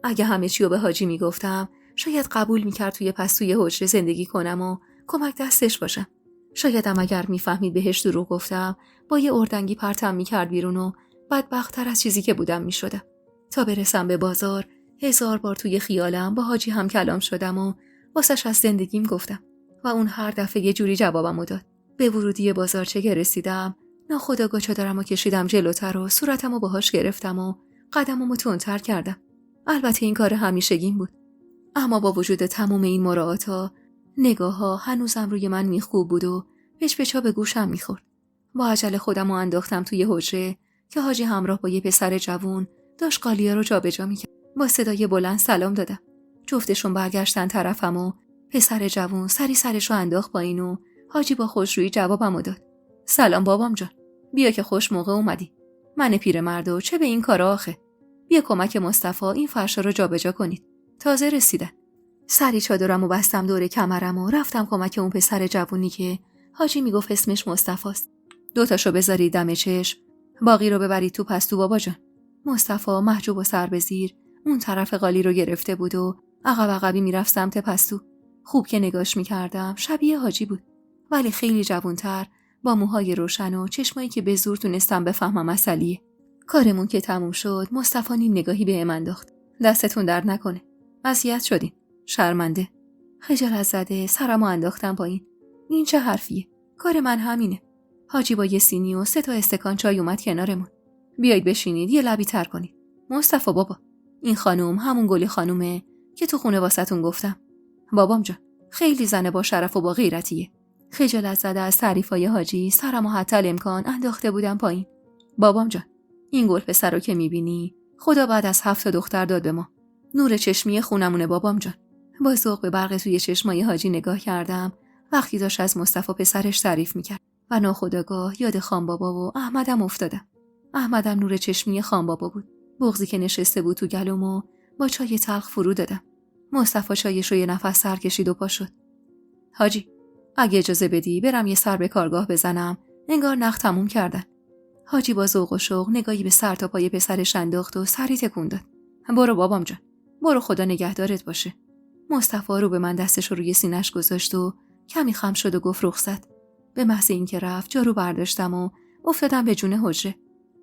اگه همه چیو به حاجی میگفتم، شاید قبول میکرد توی حجره زندگی کنم و کمک دستش باشم. شاید هم اگر میفهمید بهش دروغ گفتم، با یه اردنگی پرتم میکرد بیرون و بدبخت‌تر از چیزی که بودم میشدم. تا برسم به بازار 1000 بار توی خیالم با حاجی هم کلام شدم و واسش از زندگیم گفتم و اون هر دفعه یه جوری جوابمو داد. به ورودی بازارچه که رسیدم، ناخودآگاه چادرمو کشیدم جلوتر و صورتمو باهاش گرفتم و قدممو تندتر کردم. البته این کار همیشگیم بود. اما با وجود تمام این مراعاتا، نگاه‌ها هنوزم روی من میخکوب بود و پچ‌پچ‌ها به گوشم میخورد. با عجله خودمو انداختم توی حجره که حاجی همراه با یه پسر جوون داشت قالیا رو جابجا میکرد. با صدای بلند سلام دادم. جفتشون برگشتن طرفم و پسر جوون سری سرشو انداخت پایین و حاجی با خوشرویی جوابمو داد. سلام بابام جان. بیا که خوش موقع اومدی. من پیرمرد و چه به این کارا آخه. بیا کمک مصطفی این فرشا رو جابجا کنید. تازه رسیدن. سری چادرمو بستم دور کمرم و رفتم کمک اون پسر جوونی که حاجی میگفت اسمش مصطفاست. 2 تاشو بذارید دم چشم، باقی رو ببرید تو پستو بابا جان. مصطفی محجوب و سر به زیر اون طرف قالی رو گرفته بود و عقبی میرفت سمت پستو. خوب که نگاش میکردم شبیه حاجی بود، ولی خیلی جوانتر، با موهای روشن و چشمایی که به زور تونستم بفهمم اصلیه. کارمون که تموم شد مصطفی نیم نگاهی به من انداخت. دستتون درد نکنه. اذیت شدین. شرمنده. خجالت زده سرمو انداختم پایین. این چه حرفیه؟ کار من همینه. حاجی با یه سینی و 3 تا استکان چای اومد کنارمون. بیایید بشینید یه لبی تر کنید. مصطفی بابا، این خانم همون گلی خانومه که تو خونه واسهتون گفتم. بابام جان، خیلی زنه با شرف و با غیرتیه. خجالت زده از تعریفای حاجی سرمو حتی الامکان انداخته بودم پایین. بابام جان، این گل پسر رو که میبینی خدا بعد از 7 تا دختر داد به ما. نور چشمی خونمونه بابام جان. با ذوق به برق توی چشمای حاجی نگاه کردم وقتی داشت از مصطفی پسرش تعریف میکرد و ناخودآگاه یاد خان بابا و احمدم افتادم. احمدم نور چشمی خان بابا بود. بغضی که نشسته بود تو گلومو با چای تلخ فرو دادم. مصطفی چایش رو یه نفس سر کشید و پا شد. حاجی، اگه اجازه بدی برم یه سر به کارگاه بزنم، انگار نخ تموم کردن. حاجی با ذوق و شوق نگاهی به سر تا پای پسرش انداخت و سری تکون داد. برو بابام جان، برو خدا نگهدارت باشه. مصطفی رو به من دستش رو روی سینه‌اش گذاشت و کمی خم شد و گفت رخصت. به محض اینکه رفت جارو برداشتم و افتادم به جون حجره.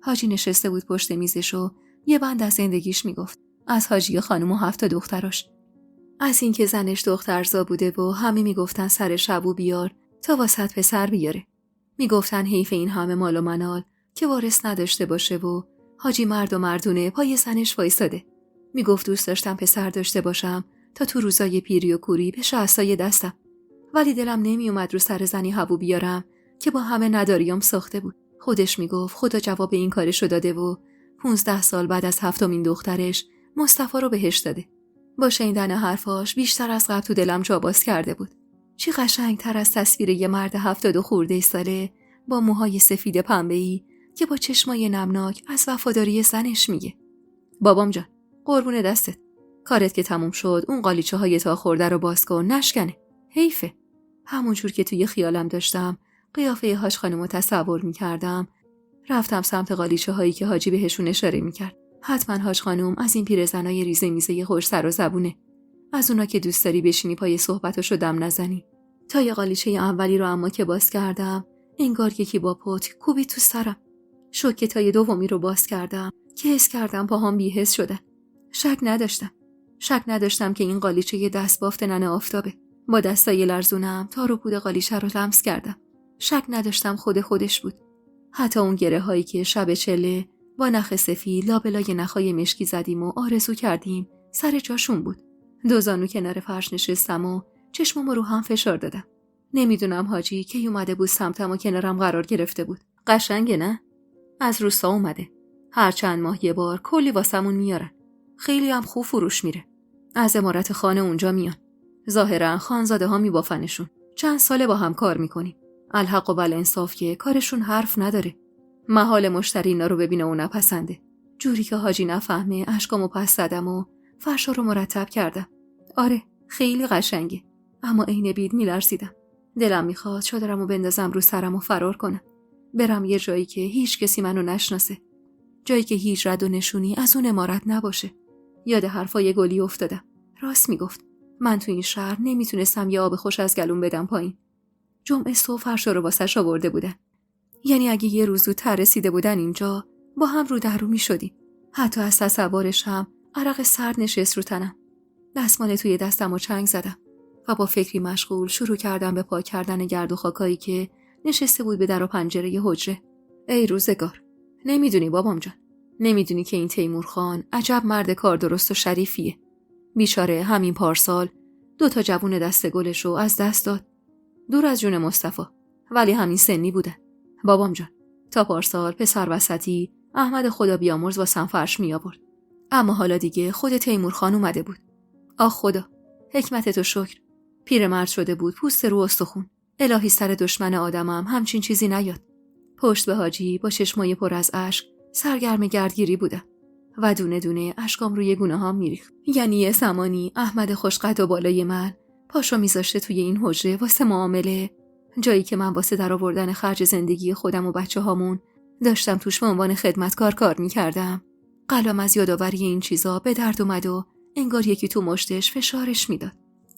حاجی نشسته بود پشت میزش و یه بند از زندگیش میگفت. از حاجی خانم و 7 تا دختراش. از اینکه زنش دخترزا بوده و همه میگفتن سر شبو بیار تا واسط پسر بیاره. میگفتن حیف این همه مال و منال که وارث نداشته باشه و حاجی مرد و مردونه پای زنش وایساده. میگفت دوست داشتم پسر داشته باشم تا تو روزای پیری و کوری بشه عصای دستم. ولی دلم نمی اومد رو سر زنی هوو بیارم که با همه نداریام ساخته بود. خودش میگفت خدا جواب این کارشو داده و 15 سال بعد از 7مین دخترش مصطفی رو بهش داده. با شنیدن حرفاش بیشتر از قبل تو دلم جا باز کرده بود. چی قشنگتر از تصویر یه مرد 70 خورده ساله با موهای سفید پنبه‌ای که با چشمای نمناک از وفاداری زنش میگه. بابام جان، قربون دستت. کارت که تموم شد اون قالیچه های تا خورده رو باز کن، نشکنه. حیفه. همونجور که توی خیالم داشتم قیافه حاج خانمو تصور میکردم، رفتم سمت قالیچه هایی که حاجی بهشون اشاره میکرد. حتما حاج خانم از این پیرزنای ریزه میزه خوش سر و زبونه. از اونا که دوست داری بشینی پای صحبتاشو دم نزنی. تا یه قالیچه اولی رو اما که باز کردم، انگار یکی با پت کوبید تو سرم. شوکه تای دومی رو باز کردم که حس کردم پاهام بی‌حس شدن. شک نداشتم که این قالیچه یه دستبافت ننه آفتابه. با دستای لرزونم تار و پود قالیچه رو لمس کردم. شک نداشتم خودش بود. حتی اون گره هایی که شب چله با نخ سفید لابلای نخای مشکی زدیم و آرزو کردیم سر جاشون بود. دو زانو کنار فرش نشستم و چشمم رو هم فشار دادم. نمیدونم حاجی کی اومده بود سمتم و کنارم قرار گرفته بود. قشنگه نه؟ از روستا اومده. هر چند ماه یه بار کلی واسمون میارن. خیلی هم خوب فروش میره. از عمارت خانه اونجا میان. ظاهرا خانزاده ها میبافنشون. چند ساله با هم کار میکنیم. الحق و بالانصاف که کارشون حرف نداره. محال مشتری اینا رو ببینه و نپسنده. جوری که حاجی نفهمه اشکامو پس زدم و فرشا رو مرتب کردم. آره خیلی قشنگه. اما عین بید میلرزیدم. دلم میخواد چادرمو بندازم رو سرم و فرار کنم. برم یه جایی که هیچ کسی منو نشناسه. جایی که هیچ رد و نشونی از اون عمارت نباشه. یاد حرفای گلی افتادم. راست میگفت. من تو این شهر نمیتونستم یه آب خوش از گلوم بدم پایین. جمعه صبح فرشا رو واسش آورده بودن. یعنی اگه یه روز زودتر رسیده بودن اینجا با هم رو در رو میشدیم. حتی از تصورش هم عرق سرد نشست رو تنم. دستمال توی دستم و چنگ زدم و با فکری مشغول شروع کردم به پاک کردن گرد و خاکایی که نشسته بود به در و پنجره ی حجره. ای روزگار، نمیدونی بابام جان، نمیدونی که این تیمور خان عجب مرد کار درست و شریفیه. بیچاره همین پارسال 2 جوون دست گلشو از دست داد. دور از جون مصطفی، ولی همین سنی بودن. بابام جان، تا پارسال پسر وسطی احمد خدا بیامرز واسم فرش می آورد. اما حالا دیگه خود تیمور خان اومده بود. آخ خدا، حکمتتو شکر. پیرمرد شده بود، پوست رو استخون. الهی سر دشمن آدمم همچین چیزی نیاد. پشت به حاجی با چشمای پر از اشک سرگرم گردگیری بودم و دونه دونه اشکام روی گونه‌هام میریخت. یعنی یه زمانی احمد خوشقد و بالای من پاشو میذاشته توی این حجره واسه معامله، جایی که من واسه در آوردن خرج زندگی خودم و بچه‌هامون داشتم توش به عنوان خدمتکار کار میکردم. قلبم از یادآوری این چیزا به درد اومد و انگار یکی تو مشتش فشارش میداد.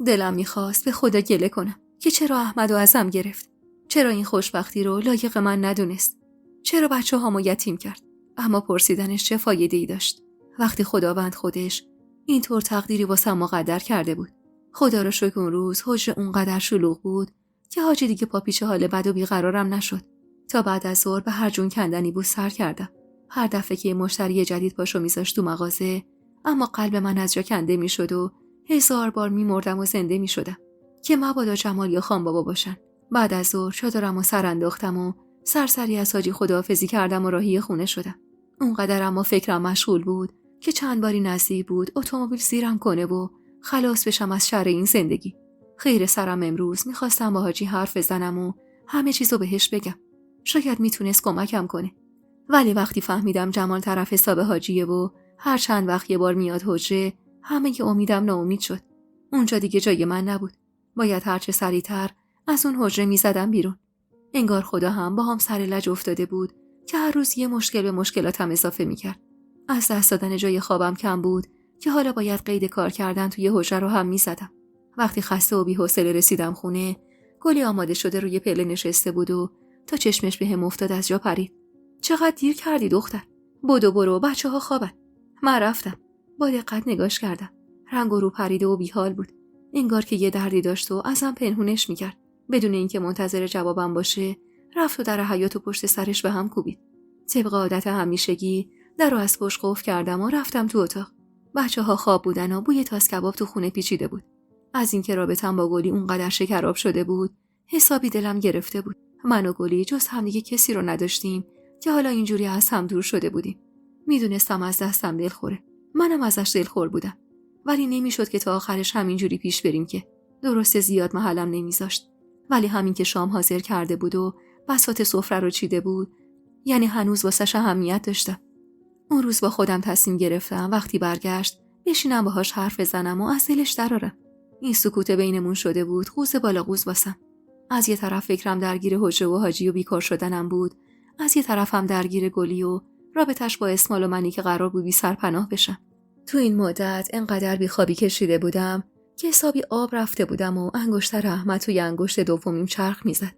دلم میخواست به خدا گله کنم که چرا احمدو ازم گرفت، چرا این خوشبختی رو لایق من ندونست، چرا بچه‌هامو یتیم کرد. اما پرسیدنش چه فایده‌ای داشت وقتی خداوند خودش اینطور تقدیری واسم مقدر کرده بود. خدا رو شکر اون روز حجره اونقدر شلوغ بود که حاجی دیگه پا پیش حال بد و بیقرارم نشد. تا بعد از ظهر به هر جون کندنی بود سر کردم. هر دفعه که مشتری جدید پاشو میذاشت تو مغازه، اما قلب من از جا کنده میشد و 1000 بار میمردم و زنده میشدم که مبادا جمال یا خان بابا باشن. بعد از ظهر چادرمو سر انداختم و سرسری از حاجی خداحافظی کردم و راهی خونه شدم. اونقدر اما فکرم مشغول بود که چند باری نزدیک بود اتومبیل زیرم کنه و خلاص بشم از شر این زندگی. خیر سرم امروز میخواستم با حاجی حرف بزنم و همه چیزو بهش بگم. شاید میتونست کمکم کنه. ولی وقتی فهمیدم جمال طرف حساب حاجیه و هر چند وقت یه بار میاد حجره، همه امیدم ناامید شد. اونجا دیگه جای من نبود. باید هرچه سریعتر از اون حجره میزدم بیرون. انگار خدا هم با هم سر لج افتاده بود که هر روز یه مشکل به مشکلاتم اضافه میکرد. از دست دادن جای خوابم کم بود که حالا باید قید کار کردن توی حجره رو هم میزدم. وقتی خسته و بی‌حوصله رسیدم خونه، گلی آماده شده روی پله نشسته بود و تا چشمش بهم افتاد از جا پرید. چقدر دیر کردی دختر؟ بدو برو، بچه‌ها خوابن. من رفتم. با دقت نگاش کردم. رنگ و رو پریده و بیحال بود. انگار که یه دردی داشت و ازم پنهونش میکرد. بدون اینکه منتظر جوابم باشه، رفت و در حیاط و پشت سرش به هم کوبید. طبق عادت همیشگی در رو از پشت قفل کردم و رفتم تو اتاق. بچه‌ها خواب بودن و بوی تاس کباب تو خونه پیچیده بود. از اینکه رابطم با گلی اونقدر شکراب شده بود، حسابی دلم گرفته بود. من و گلی جز همدیگه کسی رو نداشتیم که حالا اینجوری از هم دور شده بودیم. میدونستم از دستم دلخوره. منم ازش دلخور بودم. ولی نمیشد که تا آخرش همینجوری پیش بریم که. درسته زیاد محلم نمیذاشت، ولی همین که شام حاضر کرده بود و بساط سفره رو چیده بود، یعنی هنوز واسش اهمیت داشتم. اون روز با خودم تصمیم گرفتم وقتی برگشت بشینم باهاش حرف بزنم و از دلش درارم. این سکوت بینمون شده بود قوز بالا قوز واسم. از یه طرف فکرم درگیر حجه و حاجی و بیکار شدنم بود، از یه طرفم درگیر گلی و رابطش با اسمال و منی که قرار بود بی سرپناه بشم. تو این مدت انقدر بیخوابی کشیده بودم که حسابی آب رفته بودم و انگشتر رحمت توی انگشت دومیم چرخ میزد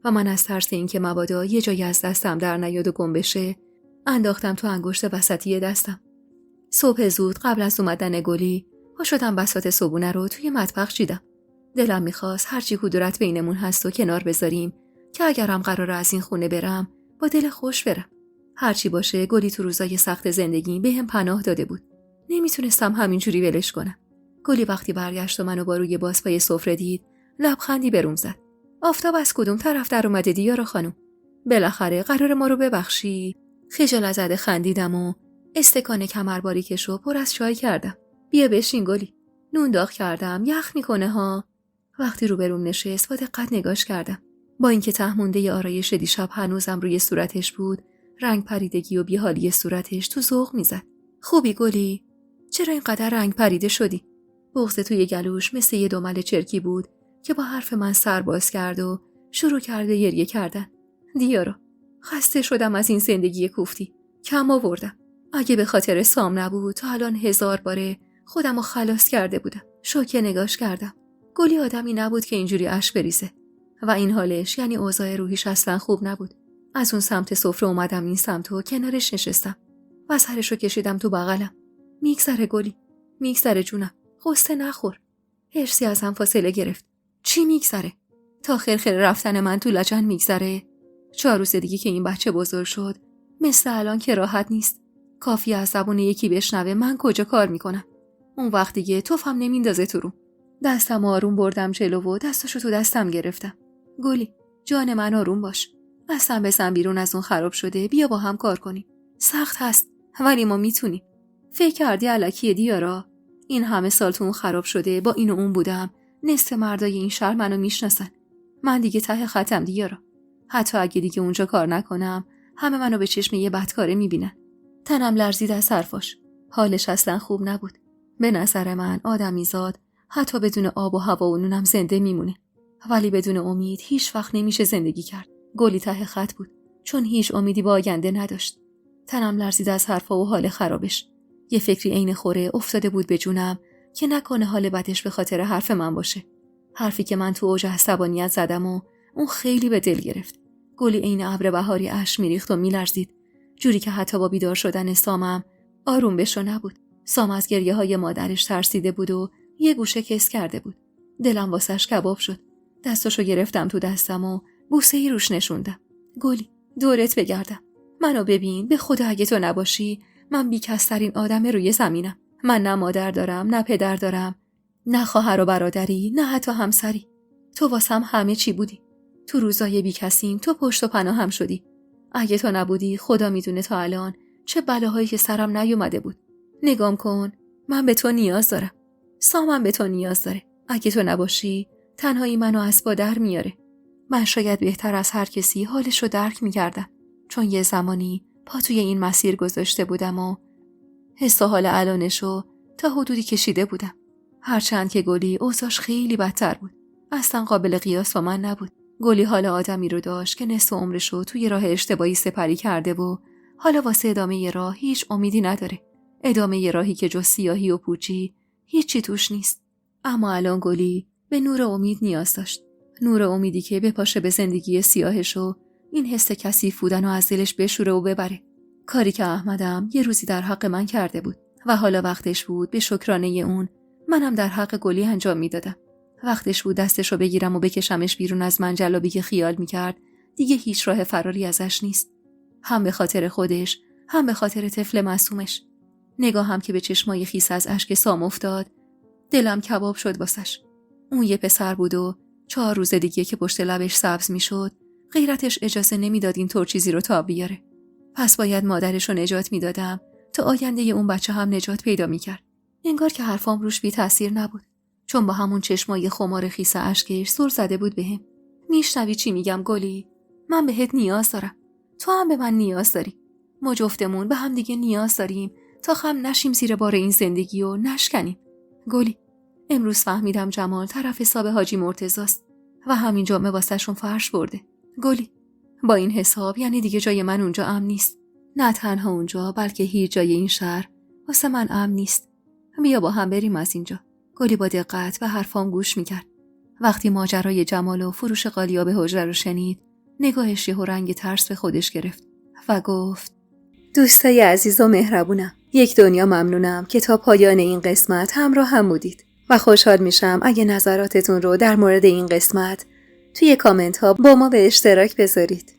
و من از ترس اینکه مبادا یه جایی از دستم در نیاد و گم بشه انداختم تو انگشت وسطی دستم. صبح زود قبل از اومدن گلی پا شدم بساط صبونه رو توی مطبخ چیدم. دلم میخواست هرچی کدورت بینمون هست و کنار بذاریم که اگرم قراره از این خونه برم با دل خوش برم. هرچی باشه گلی تو روزای سخت زندگی بهم پناه داده بود. نمیتونستم همینجوری ولش کنم. گلی وقتی برگشت و منو با روی بازپای سفره دید لبخندی بروم زد. آفتاب از کدوم طرف در اومده دیارا خانم؟ بالاخره قرار ما رو ببخشی؟ خجالت زده خندیدم و استکان کمرباریکشو پر از چای کردم. بیا بشین گلی. نون داغ کردم، یخ میکنه ها. وقتی روبروم نشست با دقت نگاش کردم. با اینکه ته مونده آرایش دیشب هنوزم روی صورتش بود، رنگ پریدگی و بیحالی صورتش تو ذوق میزد. خوبی گلی؟ چرا اینقدر رنگ پریده شدی؟ بغض توی گلوش مثل یه دمل چرکی بود که با حرف من سر باز کرد و شروع کرده گریه کردن. دیارا، خسته شدم از این زندگی کوفتی. کم آوردم. اگه به خاطر سام نبود تا الان 1000 باره خودمو خلاص کرده بودم. شوکه نگاش کردم. گلی آدمی نبود که اینجوری اشک بریزه و این حالش یعنی اوضاع روحیش اصلا خوب نبود. از اون سمت سفره اومدم این سمت و کنارش نشستم و سرشو کشیدم تو بغلم. میگذره گلی، میگذره جونم، غصه نخور. حرصی از هم فاصله گرفت. چی میگذره؟ تا خرخره رفتن من تو لجن میگذره؟ 4 روز دیگه که این بچه بزرگ شد مثل الان که راحت نیست. کافی از زبون یکی بشنوه من کجا کار میکنم. اون وقت دیگه توفم نمیندازه تو رو. دستم آروم بردم جلو و دستاشو تو دستم گرفتم. گلی، جان من آروم باش. اصلا بزن بیرون از اون خراب شده، بیا با هم کار کنیم. سخت هست ولی ما میتونیم. فکر کردی الکیه دیارا؟ این همه سال تو اون خراب شده با این و اون بودم. نصف مردای این شهر منو میشناسن. من دیگه ته خطم دیارا. حتی اگه دیگه اونجا کار نکنم همه منو به چشم یه بدکاره میبینن. تنم لرزید از حرفاش. حالش اصلا خوب نبود. به نظر من آدمیزاد حتی بدون آب و هوا و نونم زنده میمونه. ولی بدون امید هیچ وقت نمیشه زندگی کرد. گلی ته خط بود چون هیچ امیدی با آینده نداشت. تنم لرزید از حرفا و حال خرابش. یه فکری عین خوره افتاده بود به جونم که نکنه حال بدش به خاطر حرف من باشه. حرفی که من تو اوج عصبانیت زدم و اون خیلی به دل گرفت. گلی عین ابر بهاری اشک میریخت و میلرزید، جوری که حتی با بیدار شدن سامم آروم بشو نبود. سام از گریه های مادرش ترسیده بود و یه گوشه کس کرده بود. دلم واسش کباب شد. دستاشو گرفتم تو دستم و بوسه‌ای روش نشوندم. گلی، دورت بگردم. منو ببین، به خدا اگه تو نباشی من بیکس‌ترین آدم روی زمینم. من نه مادر دارم، نه پدر دارم، نه خواهر و برادری، نه حتی همسری. تو واسم همه چی بودی. تو روزای بیکسیم تو پشت و پناهم شدی. اگه تو نبودی خدا میدونه تا الان چه بلاهایی که سرم نیومده بود. نگام کن، من به تو نیاز دارم. سامم به تو نیاز داره. اگه تو نباشی تنهایی منو از با در میاره. من شاید بهتر از هر کسی حالش رو درک میکردم، چون یه زمانی پا توی این مسیر گذاشته بودم و حس و حال الانشو تا حدودی کشیده بودم. هرچند که گلی اوضاعش خیلی بدتر بود. اصلا قابل قیاس با من نبود. گلی حال آدمی رو داشت که نصف عمرشو توی راه اشتباهی سپری کرده و حالا واسه ادامه ی راه هیچ امیدی نداره. ادامه ی راهی که جز سیاهی و پوچی هیچی توش نیست. اما الان گلی به نور امید نیاز داشت. نور امیدی که بپاشه به زندگی سیاهشو، این حس کثیف بودن و از دلش بشوره و ببره. کاری که احمدم یه روزی در حق من کرده بود و حالا وقتش بود به شکرانه اون منم در حق گلی انجام میدادم. وقتش بود دستشو بگیرم و بکشمش بیرون از منجلابی که خیال میکرد دیگه هیچ راه فراری ازش نیست. هم به خاطر خودش، هم به خاطر طفل معصومش. نگاهم که به چشمای خیس از اشک سام افتاد، دلم کباب شد واسش. اون یه پسر بود و 4 روز دیگه که پشت لبش سبز میشد، غیرتش اجازه نمیداد این طور چیزی رو تاب بیاره. پس باید مادرش رو نجات میدادم تا آینده اون بچه هم نجات پیدا میکرد. انگار که حرفام روش بی تاثیر نبود، چون با همون چشمای خمار خیس اشکش سر زده بود بهم. میشنوی چی میگم گلی؟ من بهت نیاز دارم، تو هم به من نیاز داری. ما جفتمون به هم دیگه نیاز داریم تا خم نشیم زیر بار این زندگی و نشکنیم. گلی، امروز فهمیدم جمال طرف حساب حاجی مرتضاست و همین جمعه واسهشون فرش برده. گلی، با این حساب یعنی دیگه جای من اونجا امن نیست. نه تنها اونجا بلکه هیچ جای این شهر واسه من امن نیست. بیا با هم بریم از اینجا. گلی با دقت به حرفام گوش میکرد. وقتی ماجرای جمال و فروش قالیاب حجره رو شنید، نگاهش یهو رنگ ترس به خودش گرفت و گفت: دوستای عزیز و مهربونم، یک دنیا ممنونم که تا پایان این قسمت همراه هم بودید و خوشحال میشم اگه نظراتتون رو در مورد این قسمت توی کامنت ها با ما به اشتراک بذارید.